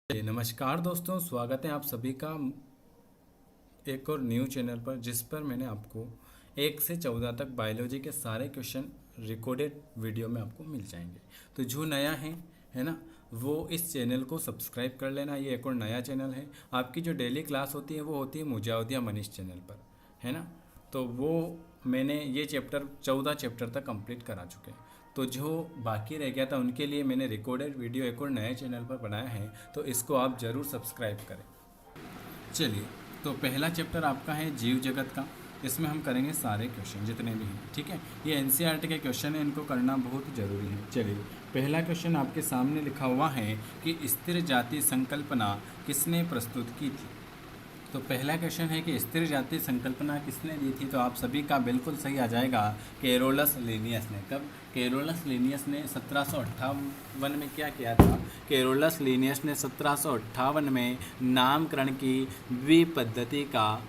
नमस्कार दोस्तों, स्वागत है आप सभी का एक और न्यू चैनल पर, जिस पर मैंने आपको 1 से 14 तक बायोलॉजी के सारे क्वेश्चन रिकॉर्डेड वीडियो में आपको मिल जाएंगे। तो जो नया है ना, वो इस चैनल को सब्सक्राइब कर लेना। ये एक और नया चैनल है। आपकी जो डेली क्लास होती है वो होती है मुजावदिया मनीष चैनल पर, है ना। तो वो मैंने ये 14 चैप्टर तक कंप्लीट करा चुके हैं। तो जो बाकी रह गया था उनके लिए मैंने रिकॉर्डेड वीडियो एक और नए चैनल पर बनाया है, तो इसको आप ज़रूर सब्सक्राइब करें। चलिए, तो पहला चैप्टर आपका है जीव जगत का। इसमें हम करेंगे सारे क्वेश्चन जितने भी हैं, ठीक है। ये एनसीईआरटी के क्वेश्चन है, इनको करना बहुत ज़रूरी है। चलिए, पहला क्वेश्चन आपके सामने लिखा हुआ है कि स्थिर जाति संकल्पना किसने प्रस्तुत की थी। तो पहला क्वेश्चन है कि स्थिर जाति संकल्पना किसने दी थी। तो आप सभी का बिल्कुल सही आ जाएगा, कैरोलस लिनियस ने। कब? कैरोलस लिनियस ने 1758 में क्या किया था? कैरोलस लिनियस ने 1758 में नामकरण की द्विपद्धति का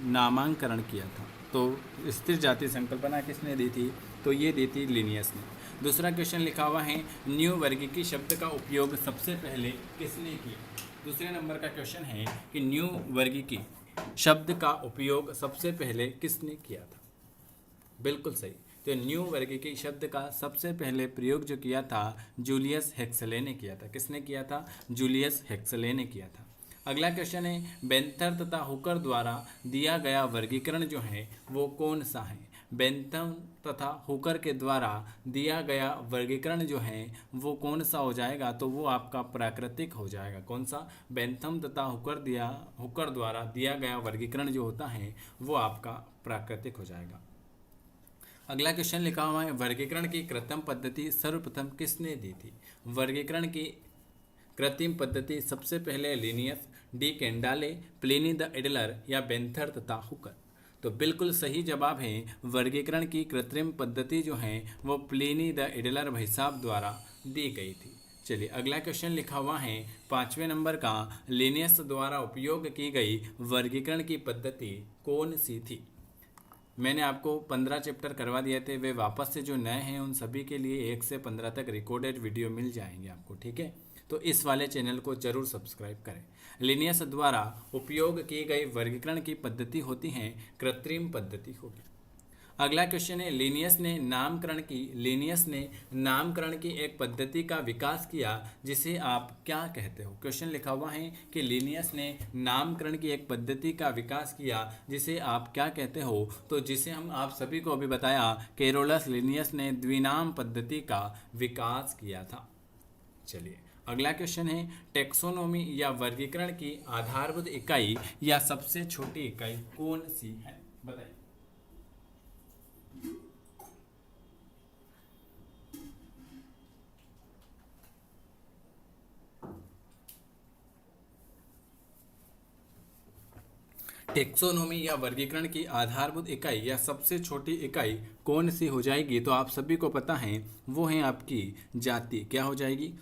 नामांकरण किया था। तो स्थिर जाति संकल्पना किसने दी थी? तो ये दी थी लिनियस ने। दूसरा क्वेश्चन लिखा हुआ है, न्यू वर्गीकी शब्द का उपयोग सबसे पहले किसने किया। दूसरे नंबर का क्वेश्चन है कि न्यू वर्गीकी शब्द का उपयोग सबसे पहले किसने किया था। बिल्कुल सही। तो न्यू वर्गीकी शब्द का सबसे पहले प्रयोग जो किया था जूलियस हेक्सले ने किया था। किसने किया था? जूलियस हेक्सले ने किया था। अगला क्वेश्चन है, बेंथर तथा हुकर द्वारा दिया गया वर्गीकरण जो है वो कौन सा है। बेंथम तथा हुकर के द्वारा दिया गया वर्गीकरण जो है वो कौन सा हो जाएगा? तो वो आपका प्राकृतिक हो जाएगा। कौन सा? बेंथम तथा हुकर द्वारा दिया गया वर्गीकरण जो होता है वो आपका प्राकृतिक हो जाएगा। अगला क्वेश्चन लिखा हुआ है, वर्गीकरण की कृत्रिम पद्धति सर्वप्रथम किसने दी थी। वर्गीकरण की कृत्रिम पद्धति सबसे पहले Linnaeus, de Candolle, Pliny the Elder या बेंथर तथा हुकर। तो बिल्कुल सही जवाब है, वर्गीकरण की कृत्रिम पद्धति जो है वो प्लिनी द एडलर भाई साहब द्वारा दी गई थी। चलिए, अगला क्वेश्चन लिखा हुआ है 5वें नंबर का, लिनियस द्वारा उपयोग की गई वर्गीकरण की पद्धति कौन सी थी। मैंने आपको 15 चैप्टर करवा दिए थे, वे वापस से जो नए हैं उन सभी के लिए 1 से 15 तक रिकॉर्डेड वीडियो मिल जाएंगे आपको, ठीक है। तो इस वाले चैनल को जरूर सब्सक्राइब करें। लिनियस द्वारा उपयोग की गई वर्गीकरण की पद्धति होती है कृत्रिम पद्धति होगी। अगला क्वेश्चन है, लिनियस ने नामकरण की एक पद्धति का विकास किया जिसे आप क्या कहते हो। क्वेश्चन लिखा हुआ है कि लिनियस ने नामकरण की एक पद्धति का विकास किया जिसे आप क्या कहते हो। तो जिसे हम आप सभी को अभी बताया, कैरोलस लिनियस ने द्विनाम पद्धति का विकास किया था। चलिए, अगला क्वेश्चन है, टेक्सोनोमी या वर्गीकरण की आधारभूत इकाई या सबसे छोटी इकाई कौन सी है, बताइए। टेक्सोनोमी या वर्गीकरण की आधारभूत इकाई या सबसे छोटी इकाई कौन सी हो जाएगी। तो आप सभी को पता है वो है आपकी जाति। क्या हो जाएगी?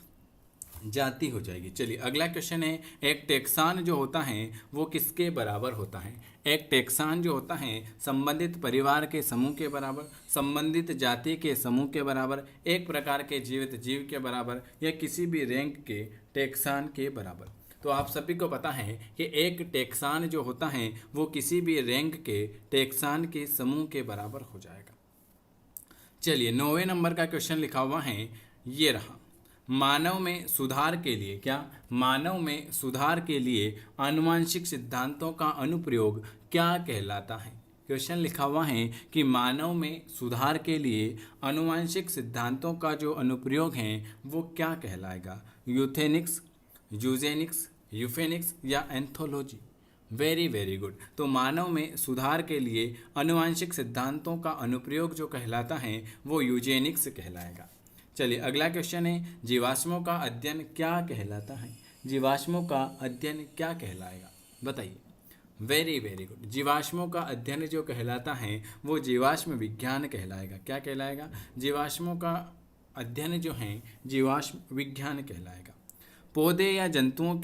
जाति हो जाएगी। चलिए, अगला क्वेश्चन है, एक टेक्सान जो होता है वो किसके बराबर होता है। एक टेक्सान जो होता है संबंधित परिवार के समूह के बराबर, संबंधित जाति के समूह के बराबर, एक प्रकार के जीवित जीव के बराबर या किसी भी रैंक के टेक्सान के बराबर। तो आप सभी को पता है कि एक टेक्सान जो होता है वो किसी भी रैंक के टेक्सान के समूह के बराबर हो जाएगा। चलिए, 9वें नंबर का क्वेश्चन लिखा हुआ है, ये रहा, मानव में सुधार के लिए मानव में सुधार के लिए आनुवंशिक सिद्धांतों का अनुप्रयोग क्या कहलाता है। क्वेश्चन लिखा हुआ है कि मानव में सुधार के लिए आनुवंशिक सिद्धांतों का जो अनुप्रयोग है वो क्या कहलाएगा। यूथेनिक्स, यूजेनिक्स, यूफेनिक्स या एंथोलॉजी। Very very good. तो मानव में सुधार के लिए आनुवंशिक सिद्धांतों का अनुप्रयोग जो कहलाता है वो यूजेनिक्स कहलाएगा। चलिए, अगला क्वेश्चन है, जीवाश्मों का अध्ययन क्या कहलाता है। जीवाश्मों का अध्ययन क्या कहलाएगा, बताइए। Very very good. जीवाश्मों का अध्ययन जो कहलाता है वो जीवाश्म विज्ञान कहलाएगा। क्या कहलाएगा? जीवाश्मों का अध्ययन जो है जीवाश्म विज्ञान कहलाएगा। पौधे या जंतुओं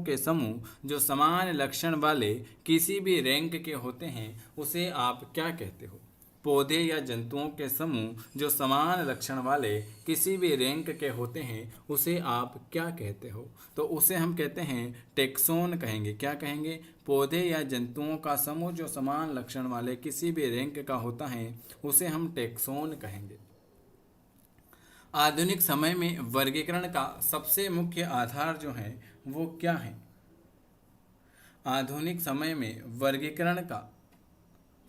के समूह जो समान लक्षण वाले किसी भी रैंक के होते हैं उसे आप क्या कहते हो। पौधे या जंतुओं के समूह जो समान लक्षण वाले किसी भी रैंक के होते हैं उसे आप क्या कहते हो? तो उसे हम कहते हैं टेक्सोन कहेंगे। क्या कहेंगे? पौधे या जंतुओं का समूह जो समान लक्षण वाले किसी भी रैंक का होता है उसे हम टेक्सोन कहेंगे। आधुनिक समय में वर्गीकरण का सबसे मुख्य आधार जो है वो क्या है? आधुनिक समय में वर्गीकरण का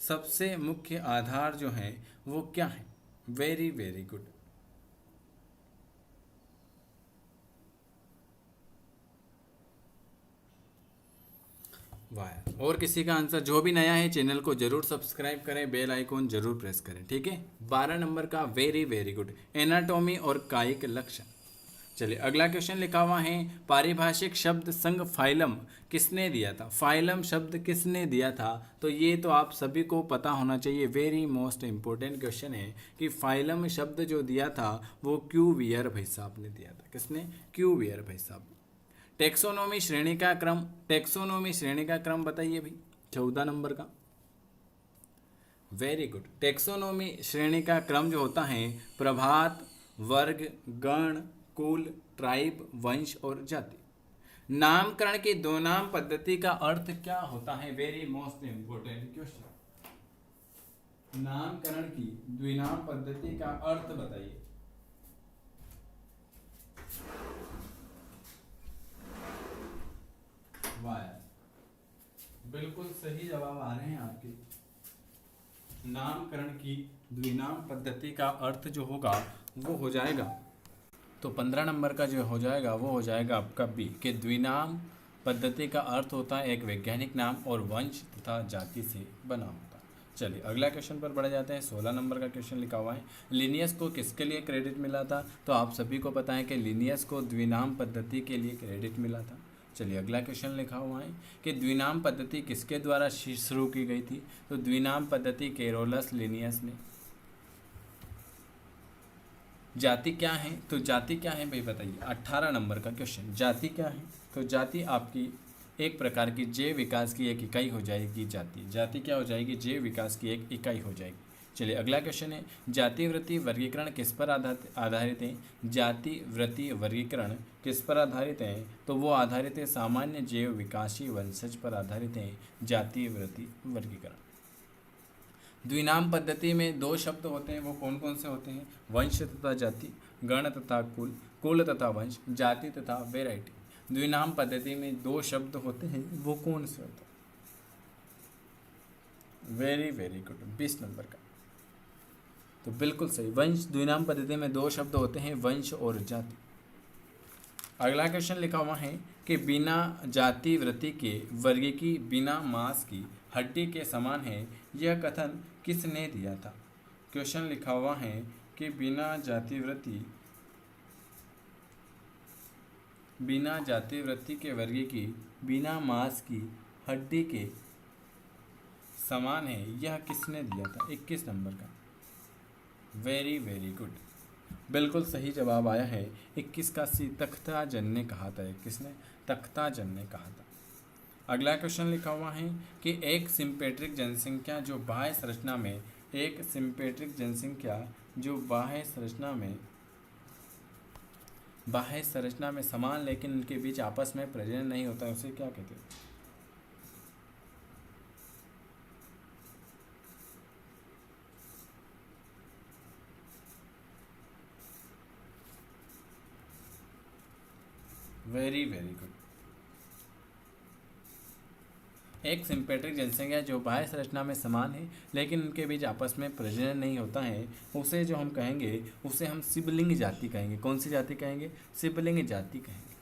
सबसे मुख्य आधार जो है वो क्या है? Very very good. वाह। और किसी का आंसर? जो भी नया है चैनल को जरूर सब्सक्राइब करें, बेल आइकॉन जरूर प्रेस करें, ठीक है। 12 नंबर का वेरी वेरी गुड, एनाटॉमी और कायिक लक्षण। चलिए अगला क्वेश्चन लिखा हुआ है, पारिभाषिक शब्द संघ फाइलम किसने दिया था? फाइलम शब्द किसने दिया था? तो ये तो आप सभी को पता होना चाहिए, वेरी मोस्ट इंपॉर्टेंट क्वेश्चन है कि फाइलम शब्द जो दिया था वो क्यूवियर भाई साहब ने दिया था। किसने? क्यूवियर भाई साहब। टेक्सोनोमी श्रेणी का क्रम, टेक्सोनोमी श्रेणी का क्रम बताइए भाई, 14 नंबर का। Very good. टेक्सोनोमी श्रेणी का क्रम जो होता है प्रभात, वर्ग, गण, कुल, ट्राइब, वंश और जाति। नामकरण की दो नाम पद्धति का अर्थ क्या होता है? Very most important question. नामकरण की द्विनाम पद्धति का अर्थ बताइए। वाह, बिल्कुल सही जवाब आ रहे हैं आपके। नामकरण की द्विनाम पद्धति का अर्थ जो होगा वो हो जाएगा, तो 15 नंबर का जो हो जाएगा वो हो जाएगा आपका बी, कि द्विनाम पद्धति का अर्थ होता है एक वैज्ञानिक नाम और वंश तथा जाति से बना होता है। चलिए अगला क्वेश्चन पर बढ़ जाते हैं। 16 नंबर का क्वेश्चन लिखा हुआ है, लिनियस को किसके लिए क्रेडिट मिला था? तो आप सभी को पता है कि लिनियस को द्विनाम पद्धति के लिए क्रेडिट मिला था। चलिए अगला क्वेश्चन लिखा हुआ है कि द्विनाम पद्धति किसके द्वारा शुरू की गई थी? तो द्विनाम पद्धति कैरोलस लिनियस ने। जाति क्या है? तो जाति क्या है भाई बताइए। 18 नंबर का क्वेश्चन, जाति क्या है? तो जाति आपकी एक प्रकार की जैव विकास की एक इकाई हो जाएगी। जाति क्या हो जाएगी? जैव विकास की एक इकाई हो जाएगी। चलिए अगला क्वेश्चन है, जाति वृत्ति वर्गीकरण किस पर आधारित है? जाति वृत्ति वर्गीकरण किस पर आधारित है? तो वो आधारित है सामान्य जैव विकासी वंशज पर आधारित है जाति वृत्ति वर्गीकरण। द्विनाम पद्धति में दो शब्द होते हैं, वो कौन कौन से होते हैं? वंश तथा जाति, गण तथा कुल, कुल तथा वंश, जाति तथा वेराइटी। द्विनाम पद्धति में दो शब्द होते हैं, वो कौन से होते हैं? वेरी वेरी गुड, 20 नंबर का। तो बिल्कुल सही, वंश। द्विनाम पद्धति में दो शब्द होते हैं, वंश और जाति। अगला क्वेश्चन लिखा हुआ है कि बिना जाति वृत्ति के वर्गीकी बिना मांस की हड्डी के समान है, यह कथन किसने दिया था? क्वेश्चन लिखा हुआ है कि बिना जाति वृत्ति के वर्गीकी बिना मांस की हड्डी के समान है, यह किसने दिया था? 21 नंबर का। वेरी वेरी गुड, बिल्कुल सही जवाब आया है 21 का सी, तख्ताजन ने कहा था। किसने? तख्ताजन ने कहा था। अगला क्वेश्चन लिखा हुआ है कि एक सिम्पेट्रिक जनसंख्या जो बाह्य संरचना में, एक सिम्पेट्रिक जनसंख्या जो बाह्य संरचना में समान लेकिन उनके बीच आपस में प्रजनन नहीं होता है, उसे क्या कहते हैं? Very very good. एक सिम्पेट्रिक जनसंख्या जो बाह्य संरचना में समान है लेकिन उनके बीच आपस में प्रजनन नहीं होता है, उसे जो हम कहेंगे उसे हम सिबलिंग जाति कहेंगे। कौन सी जाति कहेंगे? सिबलिंग जाति कहेंगे।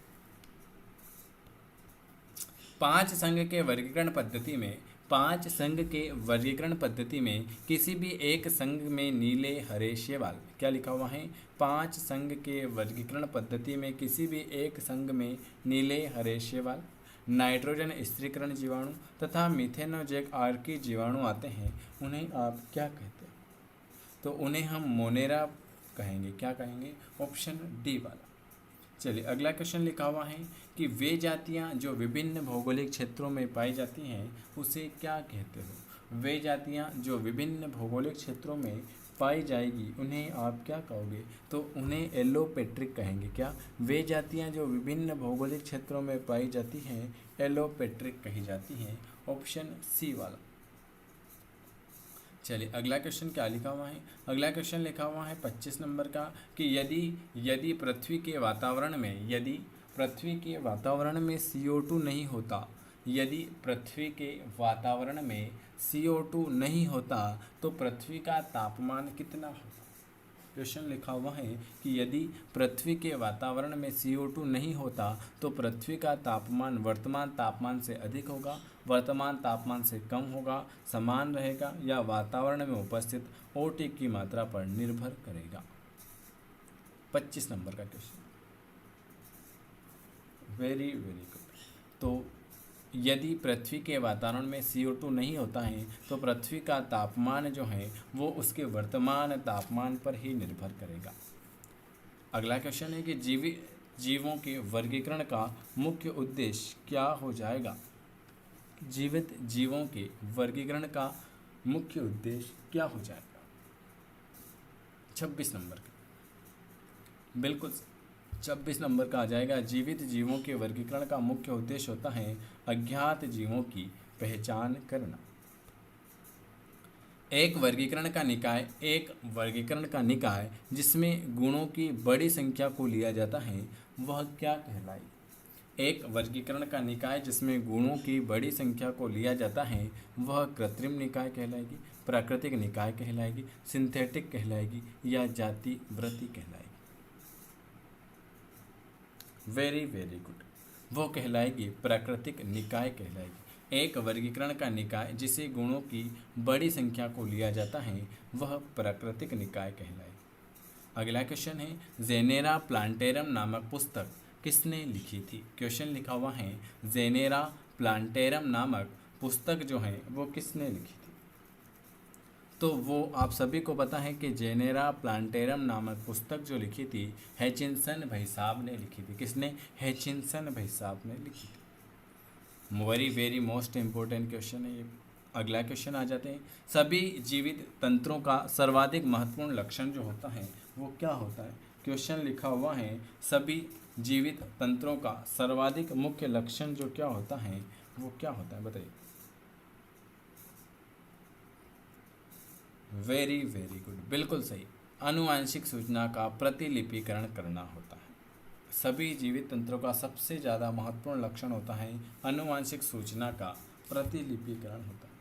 5 संघ के वर्गीकरण पद्धति में किसी भी एक संघ में नीले हरे शैवाल, क्या लिखा हुआ है? 5 संघ के वर्गीकरण पद्धति में किसी भी एक संघ में नीले हरे शैवाल, नाइट्रोजन स्थिरीकरण जीवाणु तथा मिथेनोजैक आर्की जीवाणु आते हैं, उन्हें आप क्या कहते हैं? तो उन्हें हम मोनेरा कहेंगे। क्या कहेंगे? ऑप्शन डी वाला। चलिए अगला क्वेश्चन लिखा हुआ है कि वे जातियां जो विभिन्न भौगोलिक क्षेत्रों में पाई जाती हैं उसे क्या कहते हो? वे जातियाँ जो विभिन्न भौगोलिक क्षेत्रों में पाई जाएगी उन्हें आप क्या कहोगे? तो उन्हें एलोपेट्रिक कहेंगे। क्या? वे जातियाँ जो विभिन्न भौगोलिक क्षेत्रों में पाई जाती हैं एलोपेट्रिक कही जाती हैं। ऑप्शन सी वाला। चलिए अगला क्वेश्चन क्या लिखा हुआ है? अगला क्वेश्चन लिखा हुआ है 25 नंबर का कि यदि पृथ्वी के वातावरण में CO2 नहीं होता, यदि पृथ्वी के वातावरण में CO2 नहीं होता तो पृथ्वी का तापमान कितना होता? क्वेश्चन लिखा हुआ है कि यदि पृथ्वी के वातावरण में CO2 नहीं होता तो पृथ्वी का तापमान वर्तमान तापमान से अधिक होगा, वर्तमान तापमान से कम होगा, समान रहेगा या वातावरण में उपस्थित OT की मात्रा पर निर्भर करेगा। 25 नंबर का क्वेश्चन। Very very good. तो यदि पृथ्वी के वातावरण में CO2 नहीं होता है तो पृथ्वी का तापमान जो है वो उसके वर्तमान तापमान पर ही निर्भर करेगा। अगला क्वेश्चन है कि जीवों के वर्गीकरण का मुख्य उद्देश्य क्या हो जाएगा? जीवित जीवों के वर्गीकरण का मुख्य उद्देश्य क्या हो जाएगा? 26 नंबर का। बिल्कुल 26 नंबर का आ जाएगा। जीवित जीवों के वर्गीकरण का मुख्य उद्देश्य होता है अज्ञात जीवों की पहचान करना। एक वर्गीकरण का निकाय जिसमें गुणों की बड़ी संख्या को लिया जाता है वह क्या कहलाएगी? एक वर्गीकरण का निकाय जिसमें गुणों की बड़ी संख्या को लिया जाता है वह कृत्रिम निकाय कहलाएगी, प्राकृतिक निकाय कहलाएगी, सिंथेटिक कहलाएगी या जाति वृत्ति कहलाएगी? Very very good. वो कहलाएगी प्राकृतिक निकाय कहलाएगी। एक वर्गीकरण का निकाय जिसे गुणों की बड़ी संख्या को लिया जाता है वह प्राकृतिक निकाय कहलाएगी। अगला क्वेश्चन है जेनेरा प्लांटेरम नामक पुस्तक किसने लिखी थी? क्वेश्चन लिखा हुआ है जेनेरा प्लांटेरम नामक पुस्तक जो है वो किसने लिखी थी? तो वो आप सभी को पता है कि जेनेरा प्लांटेरम नामक पुस्तक जो लिखी थी हैचिनसन भाई साहब ने लिखी थी। किसने? हैचिनसन भाई साहब ने लिखी थी। Very very most important question है ये। अगला क्वेश्चन आ जाते हैं। सभी जीवित तंत्रों का सर्वाधिक महत्वपूर्ण लक्षण जो होता है वो क्या होता है? क्वेश्चन लिखा हुआ है सभी जीवित तंत्रों का सर्वाधिक मुख्य लक्षण जो क्या होता है वो क्या होता है? बताइए। वेरी वेरी गुड, बिल्कुल सही। आनुवांशिक सूचना का प्रतिलिपिकरण करना होता है। सभी जीवित तंत्रों का सबसे ज़्यादा महत्वपूर्ण लक्षण होता है आनुवांशिक सूचना का प्रतिलिपिकरण होता है।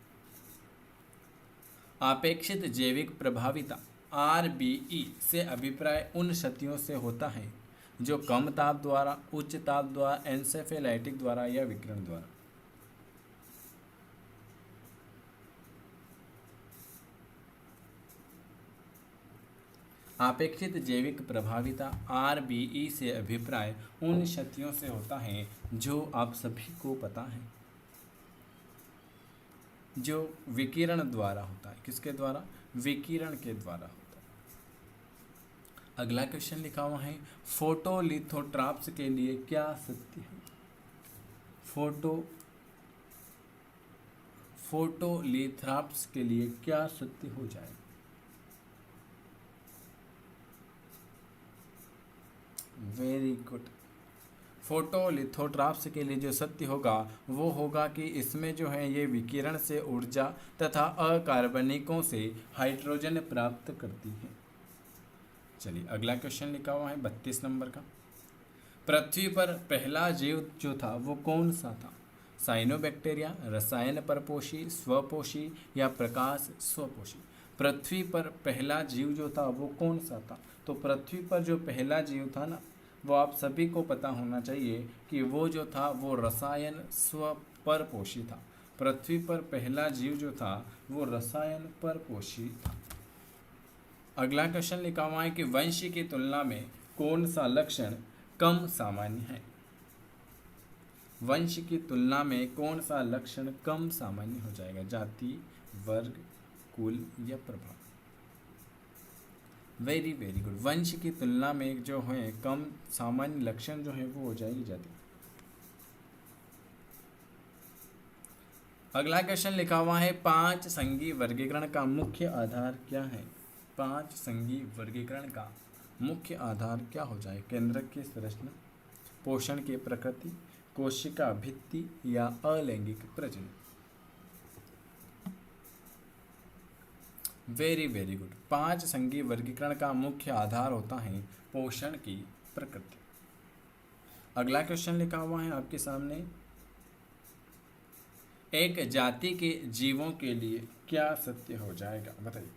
आपेक्षित जैविक प्रभाविता RBE से अभिप्राय उन क्षतियों से होता है जो कम ताप द्वारा, उच्च ताप द्वारा, एन्सेफेलाइटिक द्वारा या विकिरण द्वारा। आपेक्षित जैविक प्रभाविता RBE से अभिप्राय उन क्षतियों से होता है जो आप सभी को पता है जो विकिरण द्वारा होता है। किसके द्वारा? विकिरण के द्वारा होता है। अगला क्वेश्चन लिखा हुआ है फोटोलिथोट्राप्स के लिए क्या सत्य है? फोटोलिथोट्राप्स के लिए क्या सत्य हो जाएगा? Very good. फोटोलिथोट्राप्स के लिए जो सत्य होगा वो होगा कि इसमें जो है ये विकिरण से ऊर्जा तथा अकार्बनिकों से हाइड्रोजन प्राप्त करती है। चलिए अगला क्वेश्चन लिखा हुआ है 32 नंबर का। पृथ्वी पर पहला जीव जो था वो कौन सा था? साइनोबैक्टीरिया, रसायन परपोषी, स्वपोषी या प्रकाश स्वपोषी? पृथ्वी पर पहला जीव जो था वो कौन सा था? तो पृथ्वी पर जो पहला जीव था ना वो आप सभी को पता होना चाहिए कि वो जो था वो रसायन स्वपरपोषी था। पृथ्वी पर पहला जीव जो था वो रसायन परपोषी था। अगला क्वेश्चन लिखा हुआ है कि वंश की तुलना में कौन सा लक्षण कम सामान्य है? वंश की तुलना में कौन सा लक्षण कम सामान्य हो जाएगा? जाति, वर्ग, कुल या प्रभाव? Very very good. वंश की तुलना में जो है कम सामान्य लक्षण जो है वो हो जाएगी जाति। अगला क्वेश्चन लिखा हुआ है, पांच संघीय वर्गीकरण का मुख्य आधार क्या है? पांच संघीय वर्गीकरण का मुख्य आधार क्या हो जाए? केंद्रक की संरचना, पोषण की प्रकृति, कोशिका भित्ति या अलैंगिक प्रजनन। Very very good. पांच संघीय वर्गीकरण का मुख्य आधार होता है पोषण की प्रकृति। अगला क्वेश्चन लिखा हुआ है आपके सामने, एक जाति के जीवों के लिए क्या सत्य हो जाएगा? बताइए।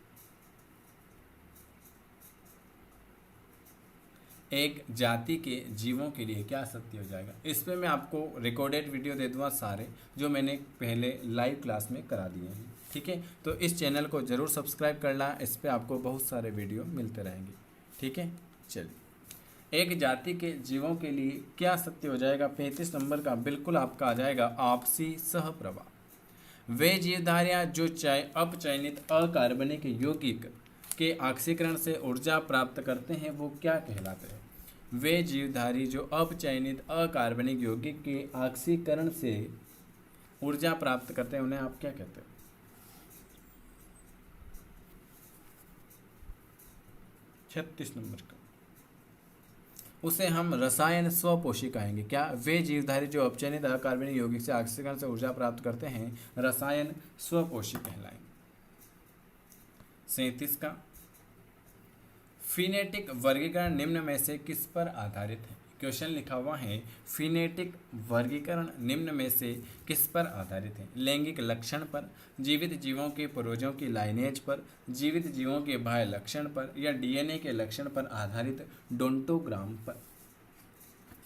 एक जाति के जीवों के लिए क्या सत्य हो जाएगा? इस पे मैं आपको रिकॉर्डेड वीडियो दे दूंगा सारे, जो मैंने पहले लाइव क्लास में करा दिए हैं। ठीक है, तो इस चैनल को ज़रूर सब्सक्राइब करना, इस पे आपको बहुत सारे वीडियो मिलते रहेंगे। ठीक है, चलिए। एक जाति के जीवों के लिए क्या सत्य हो जाएगा? 35 नंबर का बिल्कुल आपका आ जाएगा आपसी सहप्रवाह। वे जीवधारियाँ जो अपचयनित अकार्बनिक यौगिक के ऑक्सीकरण से ऊर्जा प्राप्त करते हैं वो क्या कहलाते हैं? वे जीवधारी जो अपचयनित अकार्बनिक यौगिक के ऑक्सीकरण से ऊर्जा प्राप्त करते हैं उन्हें आप क्या कहते हैं? 36 नंबर का, उसे हम रसायन स्वपोषी कहेंगे। क्या? वे जीवधारी जो अपचयनित अकार्बनिक यौगिक से ऑक्सीकरण से ऊर्जा प्राप्त करते हैं रसायन स्वपोषी कहलाएंगे। 37 का, फिनेटिक वर्गीकरण निम्न में से किस पर आधारित है? क्वेश्चन लिखा हुआ है, फिनेटिक वर्गीकरण निम्न में से किस पर आधारित है? लैंगिक लक्षण पर, जीवित जीवों के पूर्वजों की लाइनेज पर, जीवित जीवों के बाह्य लक्षण पर या डीएनए के लक्षण पर आधारित डोंटोग्राम पर।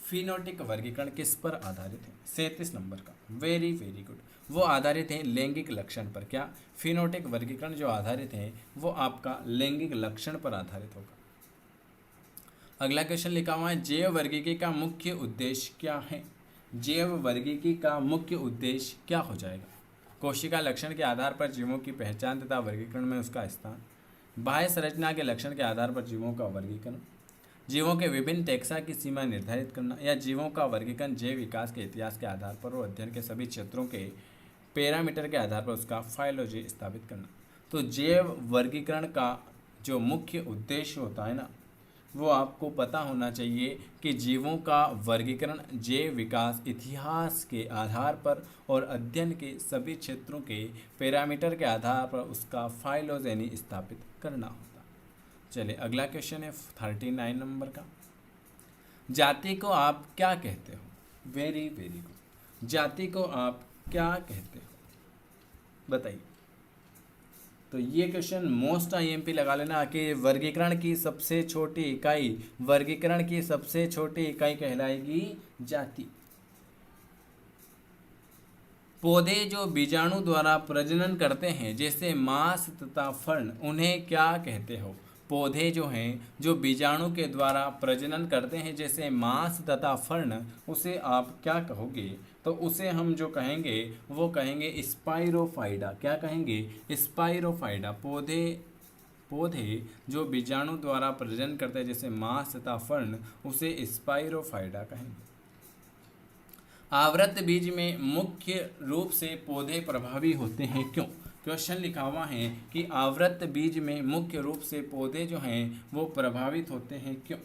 फिनोटिक वर्गीकरण किस पर आधारित है? 37 नंबर का, वेरी वेरी गुड। वो आधारित है लैंगिक लक्षण पर। क्या? फिनोटिक वर्गीकरण जो आधारित है वो आपका लैंगिक लक्षण पर आधारित होगा। अगला क्वेश्चन लिखा हुआ है, जैव वर्गीकी का मुख्य उद्देश्य क्या है? जैव वर्गीकी का मुख्य उद्देश्य क्या हो जाएगा? कोशिका लक्षण के आधार पर जीवों की पहचान तथा वर्गीकरण में उसका स्थान, बाह्य संरचना के लक्षण के आधार पर जीवों का वर्गीकरण, जीवों के विभिन्न टैक्सा की सीमा निर्धारित करना या जीवों का वर्गीकरण जैव विकास के इतिहास के आधार पर और अध्ययन के सभी क्षेत्रों के पैरामीटर के आधार पर उसका फाइलोजी स्थापित करना। तो जैव वर्गीकरण का जो मुख्य उद्देश्य होता है ना, वो आपको पता होना चाहिए कि जीवों का वर्गीकरण जैव विकास इतिहास के आधार पर और अध्ययन के सभी क्षेत्रों के पैरामीटर के आधार पर उसका फाइलोजेनी स्थापित करना होता। चलिए अगला क्वेश्चन है 39 नंबर का, जाति को आप क्या कहते हो? Very very good. जाति को आप क्या कहते हो बताइए। तो ये क्वेश्चन मोस्ट आईएमपी लगा लेना कि वर्गीकरण की सबसे छोटी इकाई, वर्गीकरण की सबसे छोटी इकाई कहलाएगी जाति। पौधे जो बीजाणु द्वारा प्रजनन करते हैं जैसे मांस तथा फर्ण, उन्हें क्या कहते हो? पौधे जो हैं जो बीजाणु के द्वारा प्रजनन करते हैं जैसे मांस तथा फर्ण, उसे आप क्या कहोगे? तो उसे हम जो कहेंगे वो कहेंगे स्पाइरोफाइडा। क्या कहेंगे? स्पाइरोफाइडा। पौधे जो बीजाणु द्वारा प्रजनन करते हैं जैसे मांस तथा फर्ण, उसे स्पाइरोफाइडा कहेंगे। आवृत बीज में मुख्य रूप से पौधे प्रभावी होते हैं, क्यों? क्वेश्चन लिखा हुआ है कि आवृत बीज में मुख्य रूप से पौधे जो हैं वो प्रभावित होते हैं, क्यों?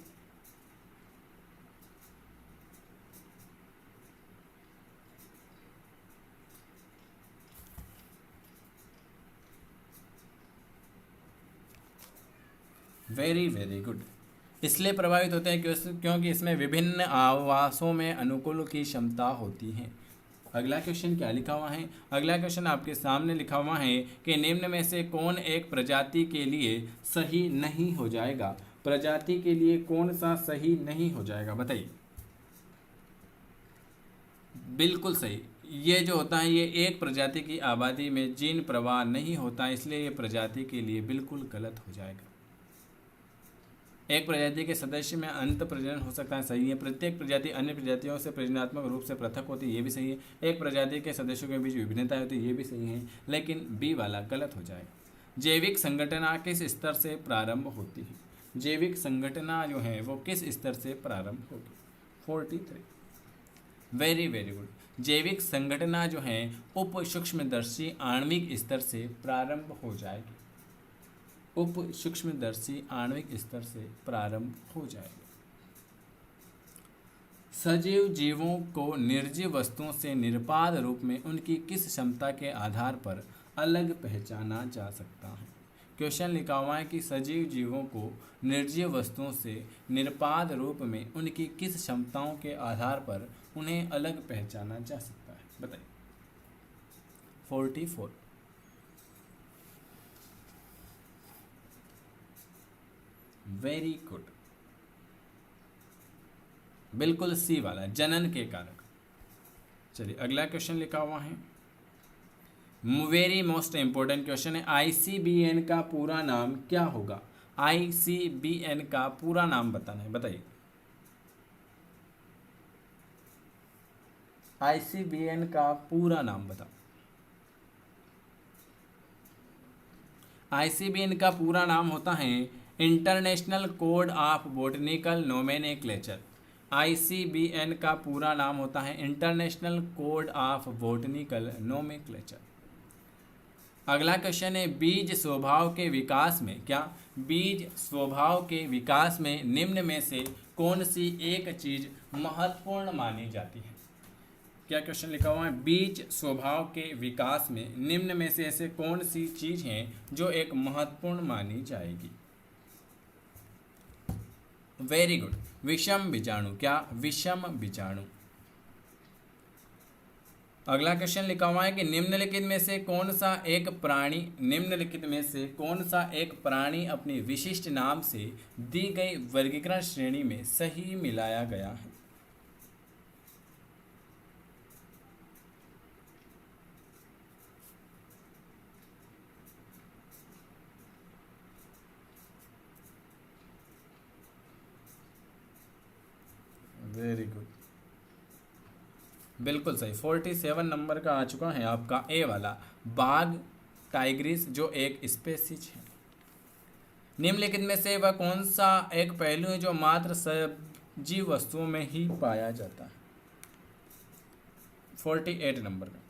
Very very good. इसलिए प्रभावित होते हैं क्योंकि इसमें विभिन्न आवासों में अनुकूल की क्षमता होती है। अगला क्वेश्चन क्या लिखा हुआ है? अगला क्वेश्चन आपके सामने लिखा हुआ है कि निम्न में से कौन एक प्रजाति के लिए सही नहीं हो जाएगा? प्रजाति के लिए कौन सा सही नहीं हो जाएगा बताइए। बिल्कुल सही। ये जो होता है ये एक प्रजाति की आबादी में जीन प्रवाह नहीं होता, इसलिए ये प्रजाति के लिए बिल्कुल गलत हो जाएगा। एक प्रजाति के सदस्य में अंत प्रजनन हो सकता है, सही है। प्रत्येक प्रजाति अन्य प्रजातियों से प्रजनात्मक रूप से पृथक होती है, ये भी सही है। एक प्रजाति के सदस्यों के बीच विभिन्नता होती है, ये भी सही है, लेकिन बी वाला गलत हो जाएगा। जैविक संगठना किस स्तर से प्रारंभ होती है? जैविक संगठना जो है वो किस स्तर से प्रारंभ होगी? 43। Very very good. जैविक संगठना जो है उप सूक्ष्मदर्शी आणविक स्तर से प्रारंभ हो जाएगी, उप सूक्ष्मदर्शी आणविक स्तर से प्रारंभ हो जाएगी। सजीव जीवों को निर्जीव वस्तुओं से निरपाद रूप में उनकी किस क्षमता के आधार पर अलग पहचाना जा सकता है? क्वेश्चन लिखा हुआ है कि सजीव जीवों को निर्जीव वस्तुओं से निरपाद रूप में उनकी किस क्षमताओं के आधार पर उन्हें अलग पहचाना जा सकता है, बताइए। 44। वेरी गुड, बिल्कुल सी वाला, जनन के कारक। चलिए अगला क्वेश्चन लिखा हुआ है, वेरी मोस्ट इंपॉर्टेंट क्वेश्चन है, आईसीबीएन का पूरा नाम क्या होगा? आईसीबीएन का पूरा नाम बताना है, बताइए। आईसीबीएन का पूरा नाम बताओ। आईसीबीएन का पूरा नाम होता है international code of botanical nomenclature. ICBN का पूरा नाम होता है international code of botanical nomenclature. अगला क्वेश्चन है, बीज स्वभाव के विकास में, क्या बीज स्वभाव के विकास में निम्न में से कौन सी एक चीज महत्वपूर्ण मानी जाती है? क्या क्वेश्चन लिखा हुआ है, बीज स्वभाव के विकास में निम्न में से ऐसे कौन सी चीज हैं जो एक महत्वपूर्ण मानी जाएगी? वेरी गुड, विषम बीजाणु। क्या विषम बीजाणु। अगला क्वेश्चन लिखा हुआ है कि निम्नलिखित में से कौन सा एक प्राणी, निम्नलिखित में से कौन सा एक प्राणी अपनी विशिष्ट नाम से दी गई वर्गीकरण श्रेणी में सही मिलाया गया है? वेरी गुड, बिल्कुल सही। 47 नंबर का आ चुका है आपका ए वाला, बाघ टाइग्रिस, जो एक स्पेसीज है। निम्नलिखित में से वह कौन सा एक पहलू है जो मात्र सजीव वस्तुओं में ही पाया जाता है? 48 नंबर का।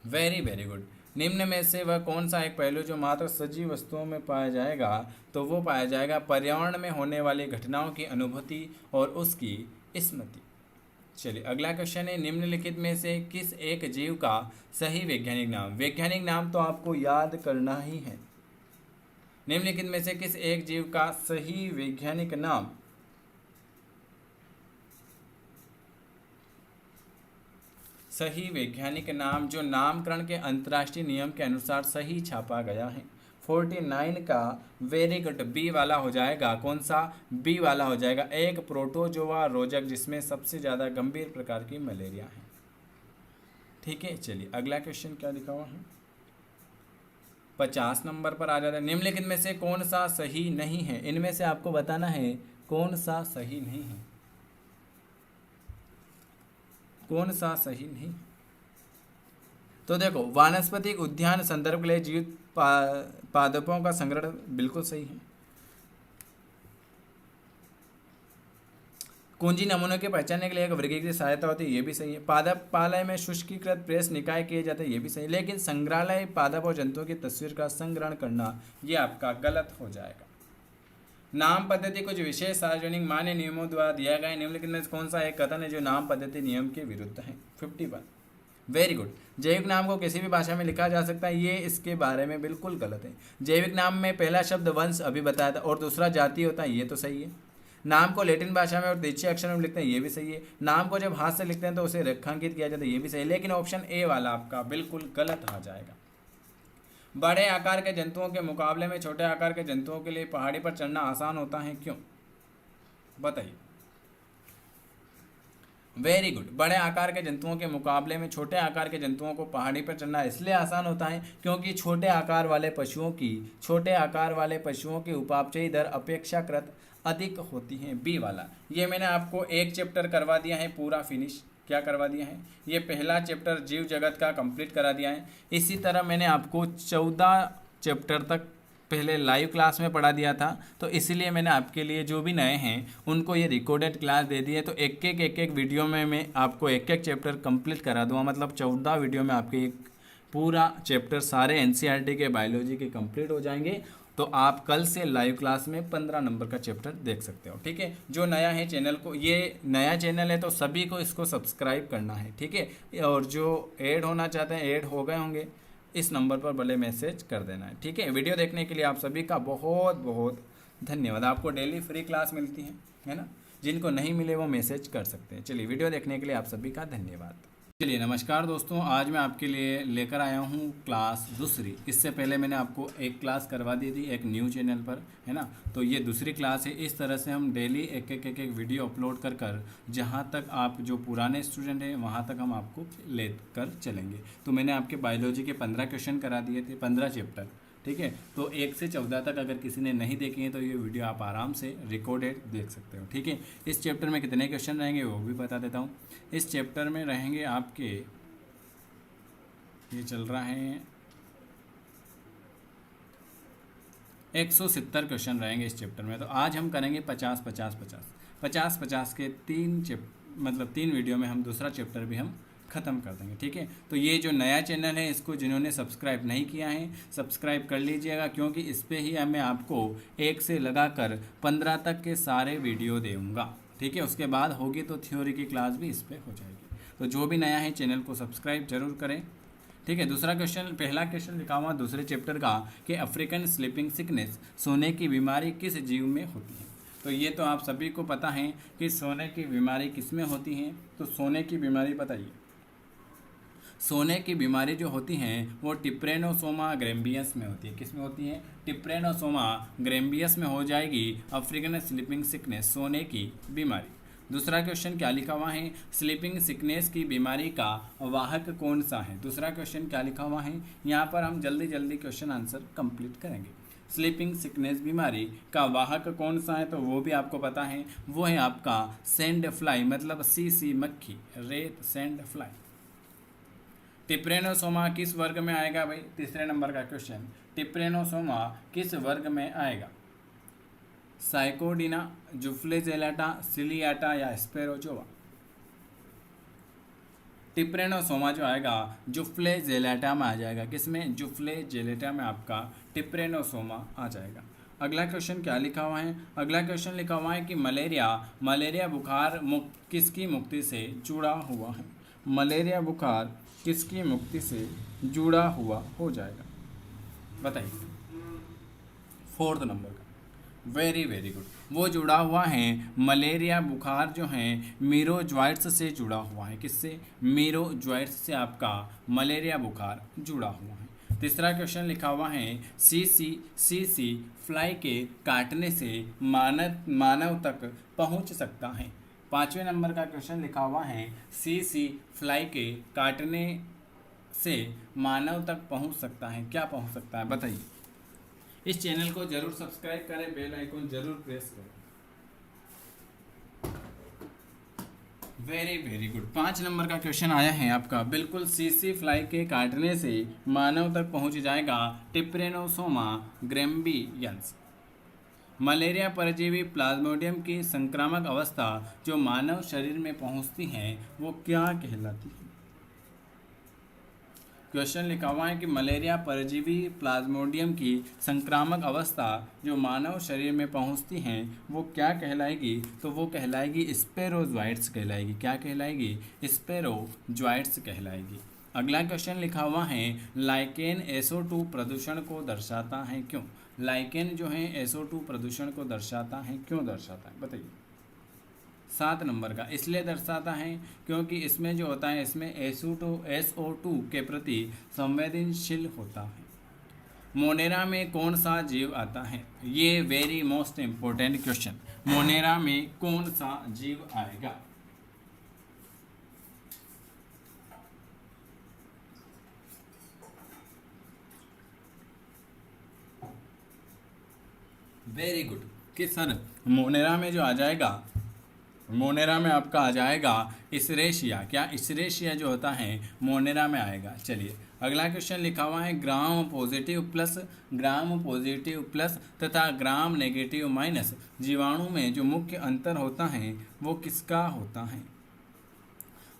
Very very good. निम्न में से वह कौन सा एक पहलू जो मात्र सजीव वस्तुओं में पाया जाएगा? तो वो पाया जाएगा पर्यावरण में होने वाली घटनाओं की अनुभूति और उसकी स्मृति। चलिए अगला क्वेश्चन है, निम्नलिखित में से किस एक जीव का सही वैज्ञानिक नाम? वैज्ञानिक नाम तो आपको याद करना ही है। निम्नलिखित में से किस एक जीव का सही वैज्ञानिक नाम? सही वैज्ञानिक नाम जो नामकरण के अंतर्राष्ट्रीय नियम के अनुसार सही छापा गया है। 49 का वेरी गुड, बी वाला हो जाएगा। कौन सा? बी वाला हो जाएगा, एक प्रोटोजोआ रोजक जिसमें सबसे ज़्यादा गंभीर प्रकार की मलेरिया है। ठीक है, चलिए अगला क्वेश्चन क्या लिखा हुआ है, 50 नंबर पर आ जाता है। निम्नलिखित में से कौन सा सही नहीं है? इनमें से आपको बताना है कौन सा सही नहीं है, कौन सा सही नहीं। तो देखो, वानस्पतिक उद्यान संदर्भ के लिए जीवित पादपों का संग्रह बिल्कुल सही है। कुंजी नमूनों के पहचानने के लिए एक वर्गीकृत सहायता होती है, ये भी सही है। पादपालय में शुष्कीकृत प्रेस निकाय किए जाते हैं, ये भी सही। लेकिन संग्रहालय पादप और जंतुओं की तस्वीर का संग्रहण करना ये आपका गलत हो जाएगा। नाम पद्धति कुछ विशेष सार्वजनिक मान्य नियमों द्वारा दिया गया। निम्नलिखित में कौन सा एक कथन है जो नाम पद्धति नियम के विरुद्ध है? 51। वेरी गुड, जैविक नाम को किसी भी भाषा में लिखा जा सकता है, ये इसके बारे में बिल्कुल गलत है। जैविक नाम में पहला शब्द वंश अभी बताया था और दूसरा जाति होता है, ये तो सही है। नाम को लैटिन भाषा में और देशी अक्षर में लिखते हैं, ये भी सही है। नाम को जब हाथ से लिखते हैं तो उसे रेखांकित किया जाता है, ये भी सही है। लेकिन ऑप्शन ए वाला आपका बिल्कुल गलत आ जाएगा। बड़े आकार के जंतुओं के मुकाबले में छोटे आकार के जंतुओं के लिए पहाड़ी पर चढ़ना आसान होता है, क्यों? बताइए। वेरी गुड, बड़े आकार के जंतुओं के मुकाबले में छोटे आकार के जंतुओं को पहाड़ी पर चढ़ना इसलिए आसान होता है क्योंकि छोटे आकार वाले पशुओं की उपापचयी दर अपेक्षाकृत अधिक होती हैं। बी वाला, ये मैंने आपको एक चैप्टर करवा दिया है पूरा फिनिश। क्या करवा दिया है? ये पहला चैप्टर जीव जगत का कंप्लीट करा दिया है। इसी तरह मैंने आपको 14 चैप्टर तक पहले लाइव क्लास में पढ़ा दिया था, तो इसलिए मैंने आपके लिए जो भी नए हैं उनको ये रिकॉर्डेड क्लास दे दी है। तो एक एक वीडियो में मैं आपको एक चैप्टर कंप्लीट करा दूंगा, मतलब 14 वीडियो में आपके एक पूरा चैप्टर सारे एनसीईआरटी के बायोलॉजी के कंप्लीट हो जाएंगे। तो आप कल से लाइव क्लास में 15 नंबर का चैप्टर देख सकते हो। ठीक है, जो नया है चैनल को, ये नया चैनल है तो सभी को इसको सब्सक्राइब करना है। ठीक है, और जो ऐड होना चाहते हैं, ऐड हो गए होंगे, इस नंबर पर भले मैसेज कर देना है। ठीक है, वीडियो देखने के लिए आप सभी का बहुत बहुत धन्यवाद। आपको डेली फ्री क्लास मिलती है ना। जिनको नहीं मिले वो मैसेज कर सकते हैं। चलिए, वीडियो देखने के लिए आप सभी का धन्यवाद। चलिए, नमस्कार दोस्तों, आज मैं आपके लिए लेकर आया हूँ क्लास दूसरी। इससे पहले मैंने आपको एक क्लास करवा दी थी एक न्यू चैनल पर, है ना। तो ये दूसरी क्लास है। इस तरह से हम डेली एक वीडियो अपलोड कर जहाँ तक आप जो पुराने स्टूडेंट हैं वहाँ तक हम आपको ले कर चलेंगे। तो मैंने आपके बायोलॉजी के 15 क्वेश्चन करा दिए थे, 15 चैप्टर। ठीक है, तो 1 से 14 तक अगर किसी ने नहीं देखी है तो ये वीडियो आप आराम से रिकॉर्डेड देख सकते हो। ठीक है, इस चैप्टर में कितने क्वेश्चन रहेंगे वो भी बता देता हूँ। इस चैप्टर में रहेंगे आपके, ये चल रहा है 170 क्वेश्चन रहेंगे इस चैप्टर में। तो आज हम करेंगे 50 के 3 वीडियो में हम दूसरा चैप्टर भी हम ख़त्म कर देंगे। ठीक है, तो ये जो नया चैनल है इसको जिन्होंने सब्सक्राइब नहीं किया है सब्सक्राइब कर लीजिएगा, क्योंकि इस पे ही मैं आपको 1 से लगाकर 15 तक के सारे वीडियो दूँगा। ठीक है, उसके बाद होगी तो थ्योरी की क्लास भी इस पर हो जाएगी। तो जो भी नया है चैनल को सब्सक्राइब जरूर करें। ठीक है, दूसरा क्वेश्चन, पहला क्वेश्चन लिखा हुआ दूसरे चैप्टर का कि अफ्रीकन स्लीपिंग सिकनेस, सोने की बीमारी किस जीव में होती है। तो ये तो आप सभी को पता है कि सोने की बीमारी किस में होती है। तो सोने की बीमारी बताइए। सोने की बीमारी जो होती हैं वो टिप्रेनोसोमा ग्रेम्बियस में होती है। किस में होती है? टिप्रेनोसोमा ग्रेम्बियस में हो जाएगी अफ्रीकन स्लीपिंग सिकनेस, सोने की बीमारी। दूसरा क्वेश्चन क्या लिखा हुआ है? स्लीपिंग सिकनेस की बीमारी का वाहक कौन सा है? दूसरा क्वेश्चन क्या लिखा हुआ है? यहाँ पर हम जल्दी जल्दी क्वेश्चन आंसर कंप्लीट करेंगे। स्लीपिंग सिकनेस बीमारी का वाहक कौन सा है? तो वो भी आपको पता है, वो है आपका सैंड फ्लाई, मतलब सी मक्खी, रेत सैंड फ्लाई। टिप्रेनोसोमा किस वर्ग में आएगा भाई? तीसरे नंबर का क्वेश्चन, टिप्रेनोसोमा किस वर्ग में आएगा? साइकोडिना, जुफ्लेजेलाटा, सिलियाटा या स्पेरोजोआ? टिप्रेनोसोमा जो आएगा जुफ्लेजेलाटा में आ जाएगा। किसमें? जुफ्लेजेलाटा में आपका टिप्रेनोसोमा आ जाएगा। अगला क्वेश्चन क्या लिखा हुआ है? अगला क्वेश्चन लिखा हुआ है कि मलेरिया बुखार किसकी मुक्ति से जुड़ा हुआ है? मलेरिया बुखार किसकी मुक्ति से जुड़ा हुआ हो जाएगा? बताइए। 4th नंबर का, वेरी गुड। वो जुड़ा हुआ है, मलेरिया बुखार जो है मीरोजॉइट्स से जुड़ा हुआ है। किससे? मीरोजॉइट्स से आपका मलेरिया बुखार जुड़ा हुआ है। तीसरा क्वेश्चन लिखा हुआ है, सीसी फ्लाई के काटने से मानव तक पहुंच सकता है। 5वें नंबर का क्वेश्चन लिखा हुआ है, सीसी फ्लाई के काटने से मानव तक पहुंच सकता है। क्या पहुंच सकता है बताइए। इस चैनल को जरूर सब्सक्राइब करें, बेल आइकन जरूर प्रेस करें। Very good. 5 नंबर का क्वेश्चन आया है आपका, बिल्कुल सीसी फ्लाई के काटने से मानव तक पहुंच जाएगा टिप्रेनोसोमा ग्रेम्बियंस। मलेरिया परजीवी प्लाज्मोडियम की संक्रामक अवस्था जो मानव शरीर में पहुंचती है वो क्या कहलाती है? क्वेश्चन लिखा हुआ है कि मलेरिया परजीवी प्लाज्मोडियम की संक्रामक अवस्था जो मानव शरीर में पहुंचती हैं वो क्या कहलाएगी? तो वो कहलाएगी स्पेरोजॉइट्स कहलाएगी। क्या कहलाएगी? स्पेरोजॉइट्स कहलाएगी। अगला क्वेश्चन लिखा हुआ है, लाइकेन SO2 प्रदूषण को दर्शाता है क्यों? लाइकेन जो है SO2 प्रदूषण को दर्शाता है, क्यों दर्शाता है बताइए। 7 नंबर का, इसलिए दर्शाता है क्योंकि इसमें जो होता है, इसमें SO2 के प्रति संवेदनशील होता है। मोनेरा में कौन सा जीव आता है? ये very most important question, Monera में कौन सा जीव आएगा? Very good. कि सर मोनेरा में जो आ जाएगा, मोनेरा में आपका आ जाएगा इस्रेशिया। क्या? इस्रेशिया जो होता है मोनेरा में आएगा। चलिए अगला क्वेश्चन लिखा हुआ है ग्राम पॉजिटिव प्लस तथा ग्राम नेगेटिव माइनस जीवाणु में जो मुख्य अंतर होता है वो किसका होता है।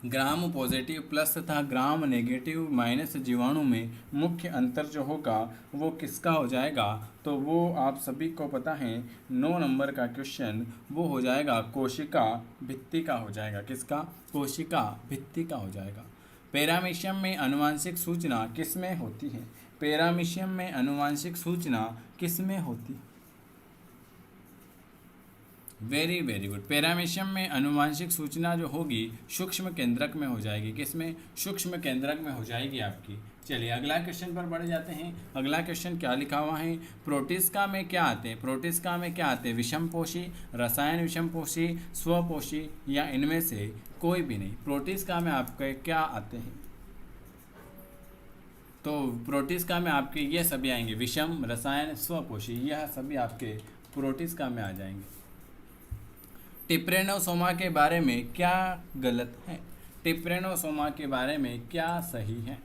ग्राम पॉजिटिव प्लस तथा ग्राम नेगेटिव माइनस जीवाणु में मुख्य अंतर जो होगा वो किसका हो जाएगा, तो वो आप सभी को पता है 9 नंबर का क्वेश्चन वो हो जाएगा कोशिका भित्ति का हो जाएगा। किसका? कोशिका भित्ति का हो जाएगा। पैरामीशियम में आनुवंशिक सूचना किस में होती है? पैरामीशियम में आनुवंशिक सूचना किस में होती है? Very very good. पैरामीशियम में आनुवंशिक सूचना जो होगी सूक्ष्म केंद्रक में हो जाएगी। किस में? सूक्ष्म केंद्रक में हो जाएगी आपकी। चलिए अगला क्वेश्चन पर बढ़ जाते हैं। अगला क्वेश्चन क्या लिखा हुआ है? प्रोटिस्का में क्या आते हैं? प्रोटिस्का में क्या आते हैं? विषमपोषी, रसायन विषमपोषी, स्वपोषी या इनमें से कोई भी नहीं। प्रोटिस्का में आपके क्या आते हैं? तो प्रोटिस्का में आपके ये सभी आएंगे, विषम, रसायन, स्वपोषी, यह सभी आपके प्रोटिस्का में आ जाएंगे। टिप्रेनोसोमा के बारे में क्या गलत है? टिप्रेनोसोमा के बारे में क्या सही है?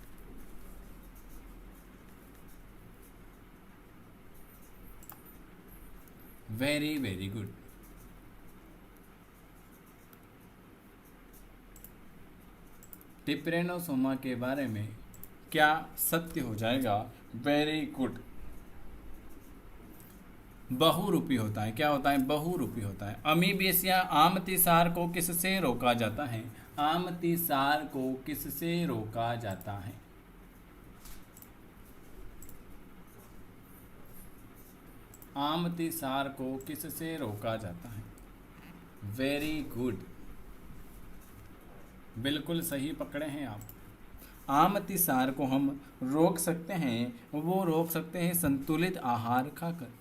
Very very good. टिप्रेनोसोमा के बारे में क्या सत्य हो जाएगा? Very good. बहुरूपी होता है। क्या होता है? बहुरूपी होता है। अमीबेसिया आमतिसार को किससे रोका जाता है? आमतिसार को किससे रोका जाता है? आमतिसार को किससे रोका जाता है? वेरी गुड, बिल्कुल सही पकड़े हैं आप। आमतिसार को हम रोक सकते हैं, वो रोक सकते हैं संतुलित आहार खाकर।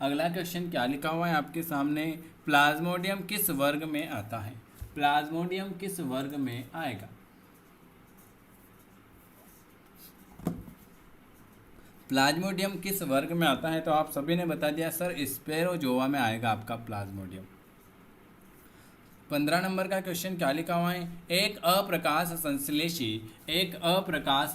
अगला क्वेश्चन क्या लिखा हुआ है आपके सामने? प्लाज्मोडियम किस वर्ग में आता है? प्लाज्मोडियम किस वर्ग में आएगा? प्लाज्मोडियम किस वर्ग में आता है? तो आप सभी ने बता दिया सर, स्पेरोजोआ में आएगा आपका प्लाज्मोडियम। 15 नंबर का क्वेश्चन क्या लिखा हुआ है? एक अप्रकाश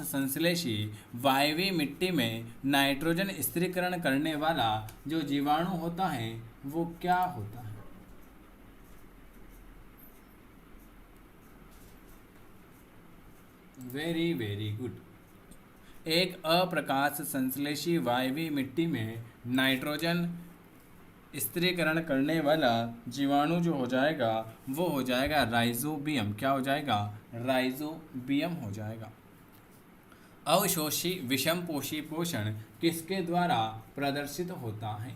संश्लेषी वायवीय मिट्टी में नाइट्रोजन स्थिरीकरण करने वाला जो जीवाणु होता है वो क्या होता है? Very very good. एक अप्रकाश संश्लेषी वायवीय मिट्टी में नाइट्रोजन स्थिरीकरण करने वाला जीवाणु जो हो जाएगा वो हो जाएगा राइजोबियम। क्या हो जाएगा? राइजोबियम हो जाएगा। अवशोषी विषमपोषी पोषण किसके द्वारा प्रदर्शित होता है?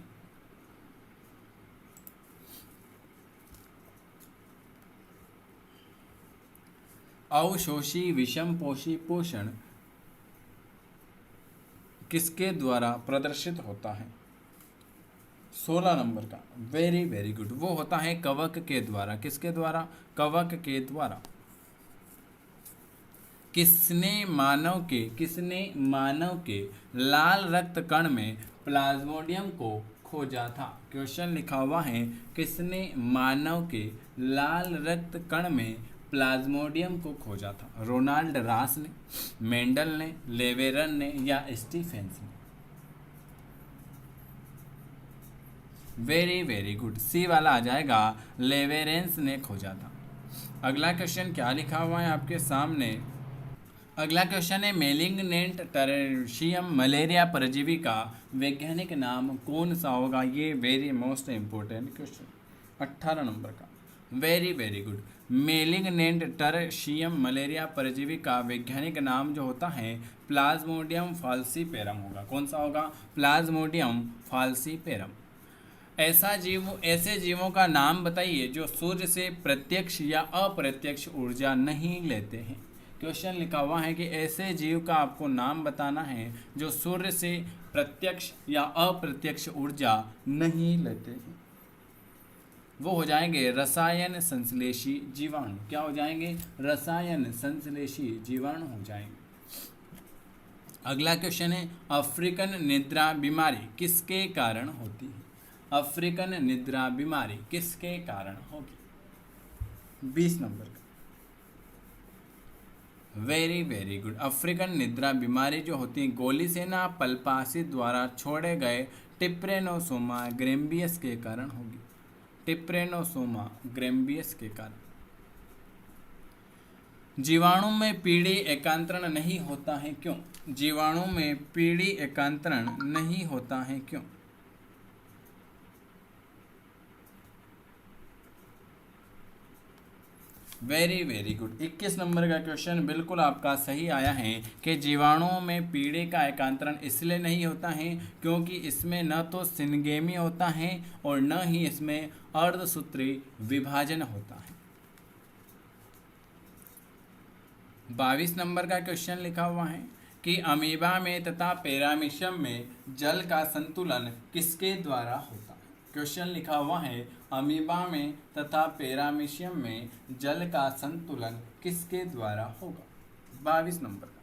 अवशोषी विषमपोषी पोषण किसके द्वारा प्रदर्शित होता है? 16 नंबर का। Very very good. वो होता है कवक के द्वारा। किसके द्वारा? कवक के द्वारा। किसने मानव के लाल रक्त कण में प्लाज्मोडियम को खोजा था? क्वेश्चन लिखा हुआ है किसने मानव के लाल रक्त कण में प्लाज्मोडियम को खोजा था? रोनाल्ड रास ने, मेंडल ने, लेवेरन ने या स्टीफेंस ने? वेरी वेरी गुड, सी वाला आ जाएगा, लेवेरेंस ने खोजा था। अगला क्वेश्चन क्या लिखा हुआ है आपके सामने? अगला क्वेश्चन है मेलिग्नेंट टर्शियम मलेरिया परजीवी का वैज्ञानिक नाम कौन सा होगा? ये very most important question, 18 number का। Very very good. Malignant tertian malaria परजीवी का वैज्ञानिक नाम जो होता है प्लाज्मोडियम फाल्सीपेरम होगा। कौन सा होगा? Plasmodium falciparum. ऐसे जीवों का नाम बताइए जो सूर्य से प्रत्यक्ष या अप्रत्यक्ष ऊर्जा नहीं लेते हैं। क्वेश्चन लिखा हुआ है कि ऐसे जीव का आपको नाम बताना है जो सूर्य से प्रत्यक्ष या अप्रत्यक्ष ऊर्जा नहीं लेते हैं। वो हो जाएंगे रसायन संश्लेषी जीवाणु। क्या हो जाएंगे? रसायन संश्लेषी जीवाणु हो जाएंगे। अगला क्वेश्चन है अफ्रीकन निद्रा बीमारी किसके कारण होती है? अफ्रीकन निद्रा बीमारी किसके कारण होगी? 20 नंबर का। Very very good. अफ्रीकन निद्रा बीमारी जो होती है गोलीसेना पल्पासी द्वारा छोड़े गए टिप्रेनोसोमा ग्रेम्बियस के कारण होगी। टिप्रेनोसोमा ग्रेम्बियस के कारण। जीवाणु में पीढ़ी एकांतरण नहीं होता है क्यों? जीवाणु में पीढ़ी एकांतरण नहीं होता है क्यों? Very very good. 21 नंबर का क्वेश्चन बिल्कुल आपका सही आया है कि जीवाणुओं में पीढ़ी का एकांतरण इसलिए नहीं होता है क्योंकि इसमें न तो सिनगेमी होता है और न ही इसमें अर्धसूत्री विभाजन होता है। 22 नंबर का क्वेश्चन लिखा हुआ है कि अमीबा में तथा पैरामीशियम में जल का संतुलन किसके द्वारा होता है? क्वेश्चन लिखा हुआ है अमीबा में तथा पैरामीशियम में जल का संतुलन किसके द्वारा होगा? 22 नंबर का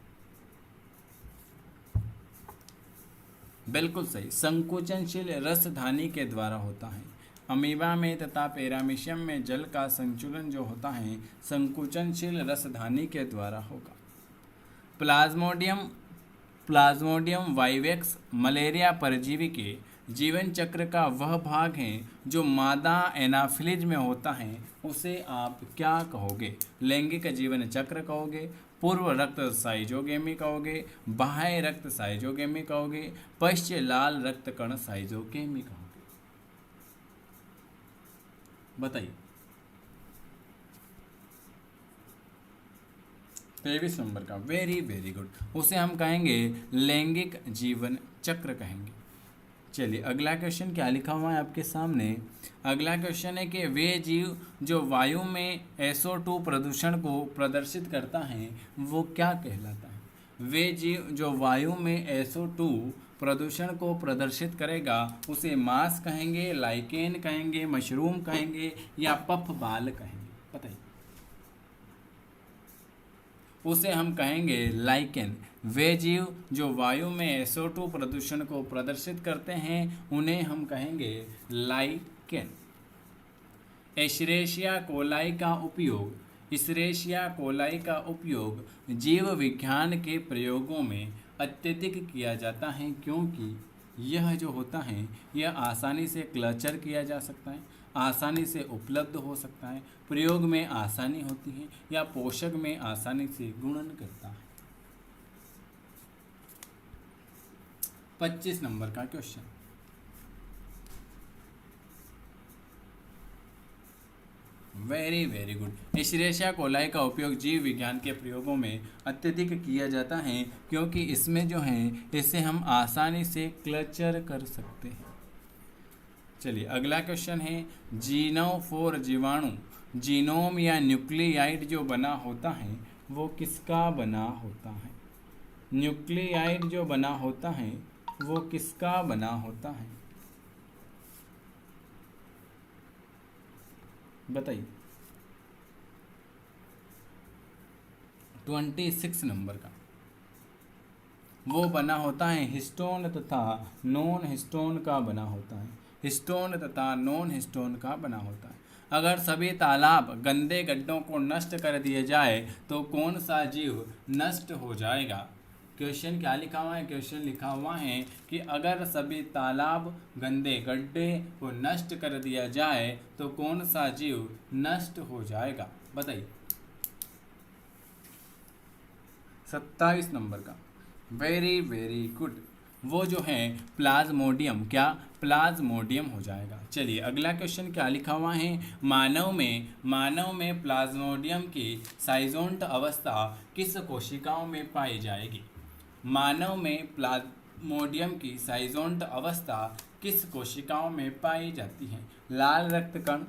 बिल्कुल सही, संकुचनशील रसधानी के द्वारा होता है। अमीबा में तथा पैरामीशियम में जल का संचुलन जो होता है संकुचनशील रसधानी के द्वारा होगा। प्लाज्मोडियम वाइवेक्स मलेरिया परजीवी के जीवन चक्र का वह भाग है जो मादा एनाफिलिज में होता है, उसे आप क्या कहोगे? लैंगिक जीवन चक्र कहोगे, पूर्व रक्त साइजोगेमी कहोगे, बाह्य रक्त साइजोगेमी कहोगे, पश्च लाल रक्त कण साइजोगेमी कहोगे? बताइए। 23 नंबर का वेरी वेरी गुड, उसे हम कहेंगे लैंगिक जीवन चक्र कहेंगे। चलिए अगला क्वेश्चन क्या लिखा हुआ है आपके सामने। अगला क्वेश्चन है कि वे जीव जो वायु में SO2 प्रदूषण को प्रदर्शित करता है वो क्या कहलाता है? वे जीव जो वायु में SO2 प्रदूषण को प्रदर्शित करेगा उसे मास कहेंगे, लाइकेन कहेंगे, मशरूम कहेंगे या पफ बाल कहेंगे? बताइए। उसे हम कहेंगे लाइकेन। वे जीव जो वायु में SO2 प्रदूषण को प्रदर्शित करते हैं उन्हें हम कहेंगे लाइकेन। एशेरिशिया कोलाई का उपयोग जीव विज्ञान के प्रयोगों में अत्यधिक किया जाता है क्योंकि यह जो होता है यह आसानी से कल्चर किया जा सकता है, आसानी से उपलब्ध हो सकता है, प्रयोग में आसानी होती है या पोषक में आसानी से गुणन करता है। 25 नंबर का question. Very very good. Escherichia coli का उपयोग जीव विज्ञान के प्रयोगों में अत्यधिक किया जाता है क्योंकि इसमें जो है इसे हम आसानी से कल्चर कर सकते हैं। चलिए अगला क्वेश्चन है जीनोफोर जीवाणु जीनोम या न्यूक्लियाइड जो बना होता है वो किसका बना होता है? न्यूक्लियाइड जो बना होता है वो किसका बना होता है? बताइए। 26 नंबर का वो बना होता है हिस्टोन तथा नॉन हिस्टोन का बना होता है। हिस्टोन तथा नॉन हिस्टोन का बना होता है। अगर सभी तालाब गंदे गड्ढों को नष्ट कर दिए जाए तो कौन सा जीव नष्ट हो जाएगा? क्वेश्चन क्या लिखा हुआ है? क्वेश्चन लिखा हुआ है कि अगर सभी तालाब गंदे गड्ढे को नष्ट कर दिया जाए तो कौन सा जीव नष्ट हो जाएगा? बताइए। 27 नंबर का वेरी वेरी गुड, वो जो है प्लाज्मोडियम, क्या प्लाज्मोडियम हो जाएगा। चलिए अगला क्वेश्चन क्या लिखा हुआ है। मानव में प्लाज्मोडियम की साइजोंट अवस्था किस कोशिकाओं में पाई जाएगी? मानव में प्लाज्मोडियम की साइजोंट अवस्था किस कोशिकाओं में पाई जाती है? लाल रक्त कण,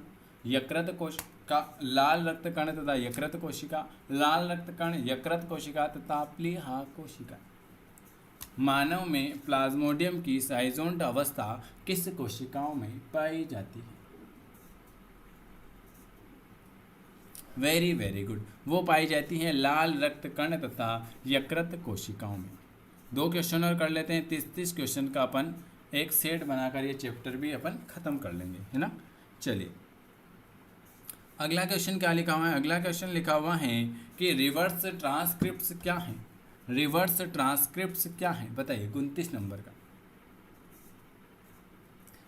यकृत कोशिका, लाल रक्त कण तथा यकृत कोशिका, लाल रक्त कण, यकृत कोशिका तथा प्लीहा कोशिका। मानव में प्लाज्मोडियम की साइजोंट अवस्था किस कोशिकाओं में पाई जाती है? वेरी वेरी गुड, वो पाई जाती है लाल रक्त कण तथा यकृत कोशिकाओं में। 2 क्वेश्चन और कर लेते हैं। 30 क्वेश्चन का अपन एक सेट बनाकर ये चैप्टर भी अपन खत्म कर लेंगे, है ना। चलिए अगला क्वेश्चन क्या लिखा हुआ है? अगला क्वेश्चन लिखा हुआ है कि रिवर्स ट्रांसक्रिप्ट्स क्या है? रिवर्स ट्रांसक्रिप्ट्स क्या है बताइए, 29 नंबर का।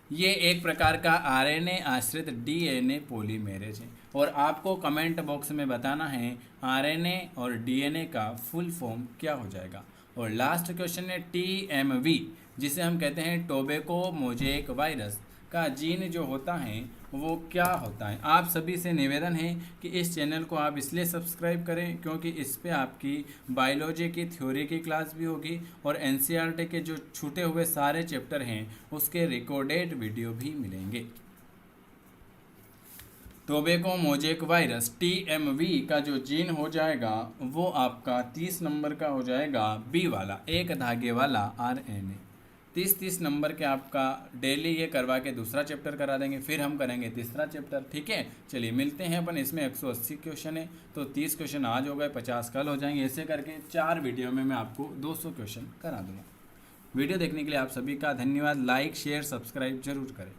ये एक प्रकार का आरएनए आश्रित डीएनए पॉलीमेरेज है और आपको कमेंट बॉक्स में बताना है आरएनए और डीएनए का फुल फॉर्म क्या हो जाएगा। और लास्ट क्वेश्चन है टीएमवी, जिसे हम कहते हैं टोबैको मोज़ेक वायरस का जीन जो होता है वो क्या होता है। आप सभी से निवेदन है कि इस चैनल को आप इसलिए सब्सक्राइब करें क्योंकि इस पे आपकी बायोलॉजी की थ्योरी की क्लास भी होगी और एनसीईआरटी के जो छूटे हुए सारे चैप्टर हैं उसके रिकॉर्डेड वीडियो भी मिलेंगे। टोबैको मोज़ेक वायरस टीएमवी का जो जीन हो जाएगा वो आपका 30 नंबर का हो जाएगा, बी वाला, एक धागे वाला आरएनए। 30 नंबर के आपका डेली ये करवा के दूसरा चैप्टर करा देंगे, फिर हम करेंगे तीसरा चैप्टर। ठीक है, चलिए मिलते हैं अपन। इसमें 180 क्वेश्चन है तो 30 क्वेश्चन आज हो गए, 50 कल हो जाएंगे। ऐसे करके 4 वीडियो में मैं आपको 200 क्वेश्चन करा दूंगा। वीडियो देखने के लिए आप सभी का धन्यवाद। लाइक शेयर सब्सक्राइब जरूर करें।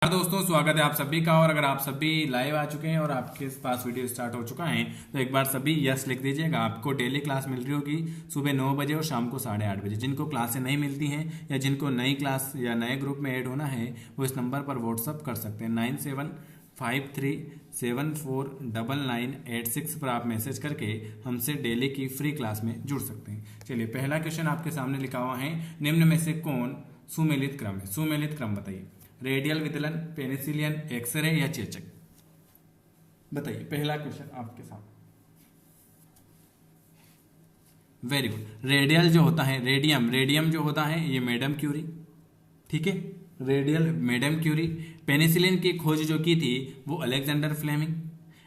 दोस्तों स्वागत है आप सभी का। और अगर आप सभी लाइव आ चुके हैं और आपके पास वीडियो स्टार्ट हो चुका है तो एक बार सभी यस लिख दीजिएगा। आपको डेली क्लास मिल रही होगी सुबह 9 बजे और शाम को 8:30 बजे। जिनको क्लासें नहीं मिलती हैं या जिनको नई क्लास या नए ग्रुप में ऐड होना है वो इस नंबर पर व्हाट्सअप कर सकते हैं। 9753749986 पर आप मैसेज करके हमसे डेली की फ्री क्लास में जुड़ सकते हैं। चलिए पहला क्वेश्चन आपके सामने लिखा हुआ है, निम्न में से कौन सुमेलित क्रम है? सुमेलित क्रम बताइए। रेडियल विदलन, पेनिसिलियन, एक्सरे या चेचक? बताइए, पहला क्वेश्चन आपके सामने। Very good. रेडियल जो होता है, रेडियम जो होता है ये मैडम क्यूरी, ठीक है, रेडियल मैडम क्यूरी। पेनिसिलिन की खोज जो की थी वो अलेक्जेंडर फ्लेमिंग।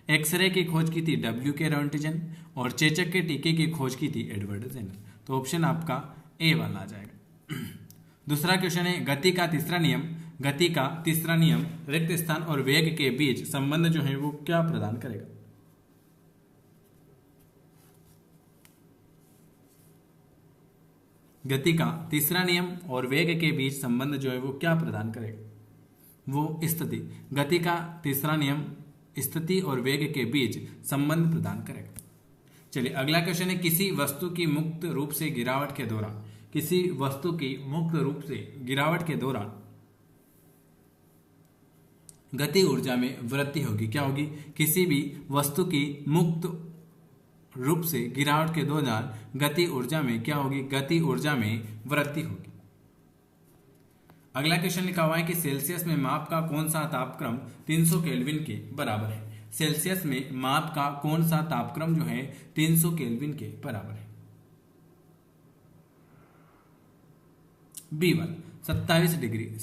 एक्सरे की खोज की थी W.K. रॉन्टिजन और चेचक के टीके की खोज की थी एडवर्ड जेनर। तो ऑप्शन आपका ए वाला आ जाएगा। दूसरा क्वेश्चन है, गति का तीसरा नियम रिक्त स्थान और वेग के बीच संबंध जो है वो क्या प्रदान करेगा? गति का तीसरा नियम और वेग के बीच संबंध जो है वो क्या प्रदान करेगा? वो स्थिति। गति का तीसरा नियम स्थिति और वेग के बीच संबंध प्रदान करेगा। चलिए अगला क्वेश्चन है, किसी वस्तु की मुक्त रूप से गिरावट के दौरान गति ऊर्जा में वृद्धि होगी। क्या होगी? किसी भी वस्तु की मुक्त रूप से गिरावट के दौरान गति ऊर्जा में क्या होगी? गति ऊर्जा में वृद्धि होगी। अगला क्वेश्चन लिखा हुआ है कि सेल्सियस में माप का कौन सा तापक्रम 300 केल्विन के बराबर है? सेल्सियस में माप का कौन सा तापक्रम जो है 300 केल्विन के बराबर है? B1 27 degree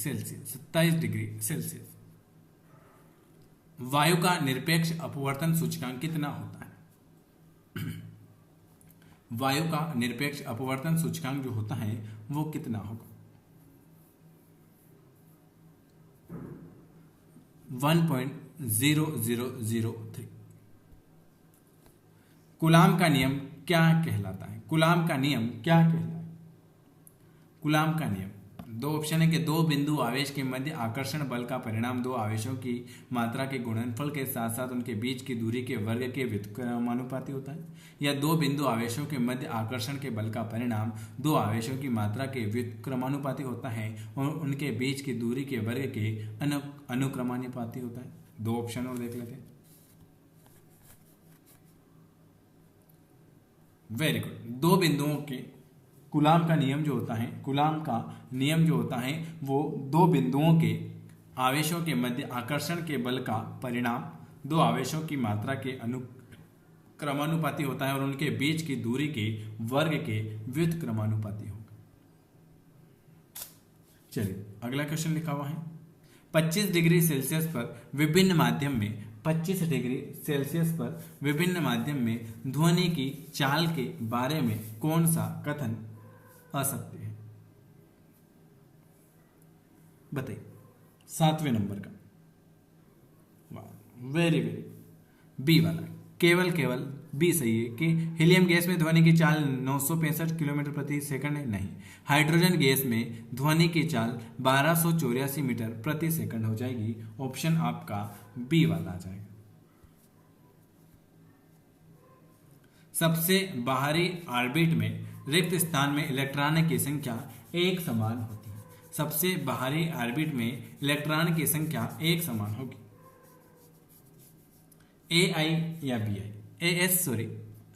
Celsius. वायु का निरपेक्ष अपवर्तन सूचकांक कितना होता है? वायु का निरपेक्ष अपवर्तन सूचकांक जो होता है वो कितना होगा? 1.0003। कूलाम का नियम क्या कहलाता है? कूलाम का नियम दो ऑप्शन है कि दो बिंदु आवेश के मध्य आकर्षण बल का परिणाम दो आवेशों की मात्रा के गुणनफल के साथ साथ उनके बीच की दूरी के वर्ग के व्युत्क्रमानुपाती होता है, या दो बिंदु आवेशों के मध्य आकर्षण के बल का परिणाम दो आवेशों की मात्रा के व्युत्क्रमानुपाती होता है और उनके बीच की दूरी के वर्ग के अनुक्रमानुपाती होता है। दो ऑप्शन और देख लेते हैं। Very good. दो बिंदुओं के कूलाम का नियम जो होता है वो दो बिंदुओं के आवेशों के मध्य आकर्षण के बल का परिणाम दो आवेशों की मात्रा के अनुक्रमानुपाती होता है और उनके बीच की दूरी के वर्ग के व्युत्क्रमानुपाती होगा। चलिए अगला क्वेश्चन लिखा हुआ है, 25 डिग्री सेल्सियस पर विभिन्न माध्यम में ध्वनि की चाल के बारे में कौन सा कथन असत्य है? बताइए, 7वें नंबर का। वेरी बी वाला, केवल बी सही है कि हीलियम गैस में ध्वनि की चाल 965 किलोमीटर प्रति सेकंड है, नहीं। हाइड्रोजन गैस में ध्वनि की चाल 1284 मीटर प्रति सेकंड हो जाएगी। ऑप्शन आपका बी वाला आ जाएगा। सबसे बाहरी ऑर्बिट में रिक्त स्थान में इलेक्ट्रॉन की संख्या एक समान होती है। सबसे बाहरी ऑर्बिट में इलेक्ट्रॉन की संख्या एक समान होगी। AI या BI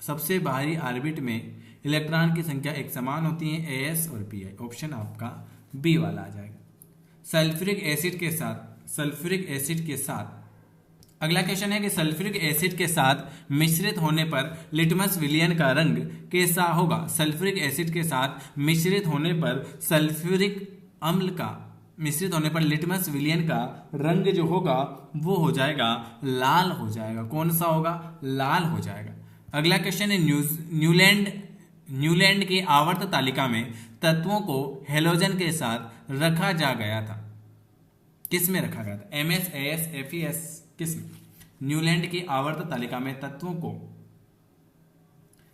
सबसे बाहरी ऑर्बिट में इलेक्ट्रॉन की संख्या एक समान होती है, AS और BI। ऑप्शन आपका बी वाला आ जाएगा। सल्फ्यूरिक एसिड के साथ अगला क्वेश्चन है कि सल्फ्यूरिक एसिड के साथ मिश्रित होने पर लिटमस विलियन का रंग कैसा होगा। सल्फ्यूरिक एसिड के साथ मिश्रित होने पर सल्फ्यूरिक अम्ल का मिश्रित होने पर लिटमस विलियन का रंग जो होगा वो हो जाएगा लाल हो जाएगा। कौन सा होगा? लाल हो जाएगा। अगला क्वेश्चन है न्यूलैंड की आवर्त तालिका में तत्वों को हेलोजन के साथ रखा जा गया था। किस में रखा गया था? MS, AS, FES किस में? न्यूलैंड की आवर्त तालिका में तत्वों को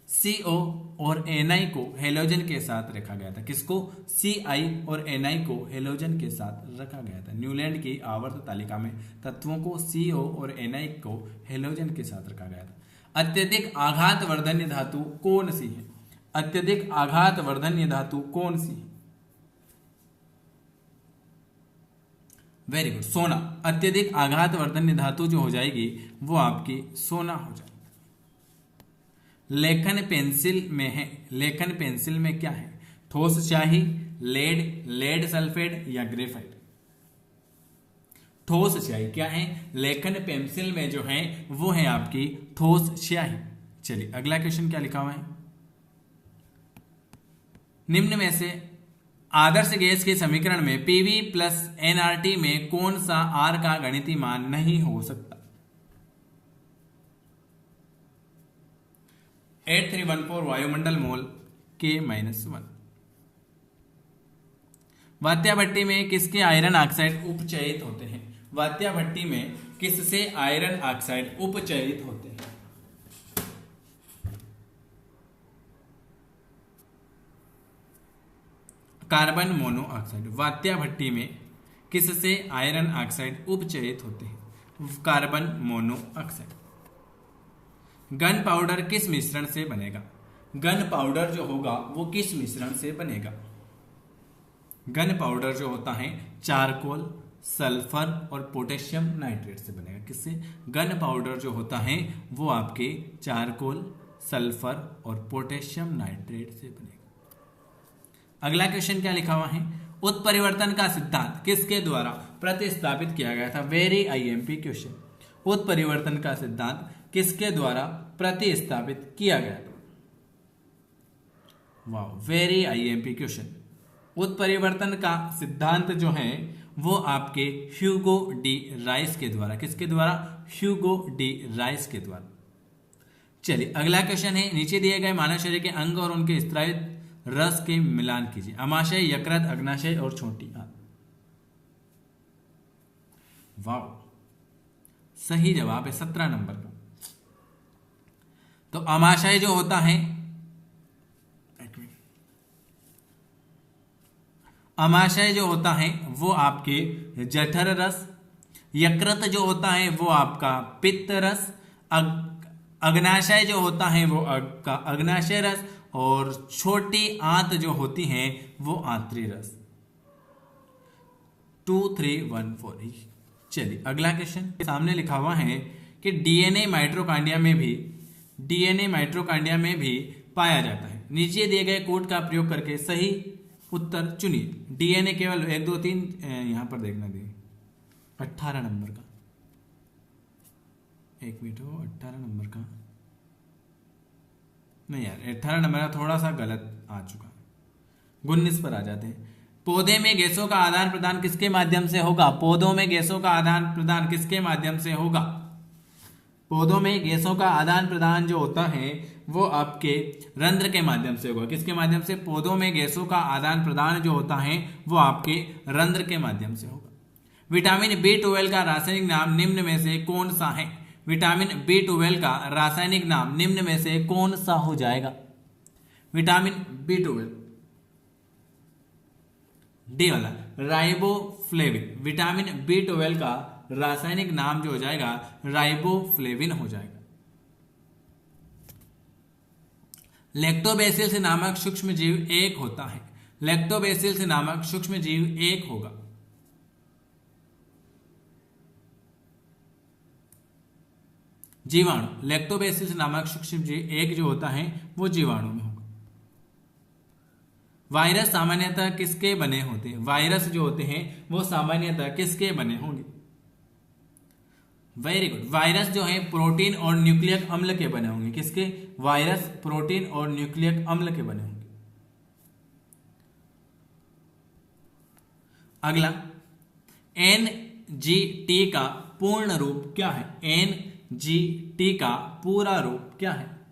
CO और Na को हेलोजन के साथ रखा गया था। किसको? Ci और Na को हेलोजन के साथ रखा गया था। न्यूलैंड की आवर्त तालिका में तत्वों को CO और Na को हेलोजन के साथ रखा गया था। अत्यधिक आघातवर्धन्य धातु कौन सी है? अत्यधिक आघातवर्धन्य धातु कौन सी है? वेरी गुड, सोना। अत्यधिक आघातवर्धन्य धातु जो हो जाएगी वो आपकी सोना हो जाएगी। लेखन पेंसिल में है, लेखन पेंसिल में क्या है? ठोस स्याही, लेड सल्फेट या ग्रेफाइट? ठोस स्याही क्या है? लेखन पेंसिल में जो है वो है आपकी ठोस स्याही। चलिए अगला क्वेश्चन क्या लिखा हुआ है? निम्न में से आदर्श गैस के समीकरण में PV प्लस nRT में कौन सा R का गणितीय मान नहीं हो सकता? 8314 वायुमंडल मोल K-1। वात्या भट्टी में किसके आयरन ऑक्साइड उपचयित होते हैं? वात्या भट्टी में किससे आयरन ऑक्साइड उपचयित होते हैं? Carbon monoxide. वात्या भट्टी में किससे आयरन ऑक्साइड उपचयित होते हैं? Carbon monoxide. गन पाउडर किस मिश्रण से बनेगा? गन पाउडर जो होगा वो किस मिश्रण से बनेगा? गन पाउडर जो होता है चारकोल, सल्फर और पोटेशियम नाइट्रेट से बनेगा। किससे? गन पाउडर जो होता है वो आपके चारकोल, सल्फर और पोटेशियम नाइट्रेट से बनेगा। अगला क्वेश्चन क्या लिखा हुआ है? उत्परिवर्तन का सिद्धांत किसके द्वारा प्रतिस्थापित किया गया था? Very IMP question. उत्परिवर्तन का सिद्धांत किसके द्वारा प्रतिस्थापित किया गया था? वाह, वेरी IMP क्वेश्चन। उत्परिवर्तन का सिद्धांत जो है वो आपके ह्यूगो डी राइस के द्वारा। किसके द्वारा? ह्यूगो डी राइस के द्वारा। चलिए अगला क्वेश्चन है, नीचे दिए गए मानव शरीर के अंग और उनके स्त्रावित रस के मिलान कीजिए। अमाशय, यकृत, अग्नाशय और छोटी आंत। वाह, सही जवाब है 17 नंबर का। तो अमाशय जो होता है, अमाशय जो होता है वो आपके जठर रस, यकृत जो होता है वो आपका पित्त रस, अग्नाशय जो होता है वो आपका अग्नाशय रस और छोटी आंत जो होती हैं वो आंतरी रस। 2, 3, 1, 4। चलिए अगला क्वेश्चन सामने लिखा हुआ है कि DNA माइटोकॉन्ड्रिया में भी पाया जाता है। नीचे दिए गए कोड का प्रयोग करके सही उत्तर चुनिए। DNA केवल 1, 2, 3 यहां पर देखना दी 18 नंबर का। एक मिनट हो, 18 नंबर का नहीं यार, 18 नंबर का थोड़ा सा गलत आ चुका है। 19 पर आ जाते हैं। पौधे में गैसों का आदान प्रदान किसके माध्यम से होगा? पौधों में गैसों का आदान प्रदान किसके माध्यम से होगा? पौधों में गैसों का आदान प्रदान जो होता है वो आपके रंध्र के माध्यम से होगा। किसके माध्यम से? पौधों में गैसों का आदान प्रदान जो होता है वो आपके रंध्र के माध्यम से होगा। विटामिन B12 का रासायनिक नाम निम्न में से कौन सा है? विटामिन B12 का रासायनिक नाम निम्न में से कौन सा हो जाएगा? विटामिन B12, डी वाला राइबोफ्लेविन। विटामिन B12 का रासायनिक नाम जो हो जाएगा राइबोफ्लेविन हो जाएगा। लैक्टोबैसिलस नामक सूक्ष्म जीव एक होता है। लैक्टोबैसिलस नामक सूक्ष्म जीव एक होगा। जीवाणु, लैक्टोबैसिलस नामक सूक्ष्म जीव एक जो होता है वो जीवाणु में होगा। वायरस सामान्यतः किसके बने होते हैं? वायरस जो होते हैं वो सामान्यतः किसके बने होंगे? वेरी गुड, वायरस जो है प्रोटीन और न्यूक्लियक अम्ल के बने होंगे। किसके? वायरस प्रोटीन और न्यूक्लियक अम्ल के बने होंगे। अगला, NGT का पूर्ण रूप क्या है? NGT का पूरा रूप क्या है?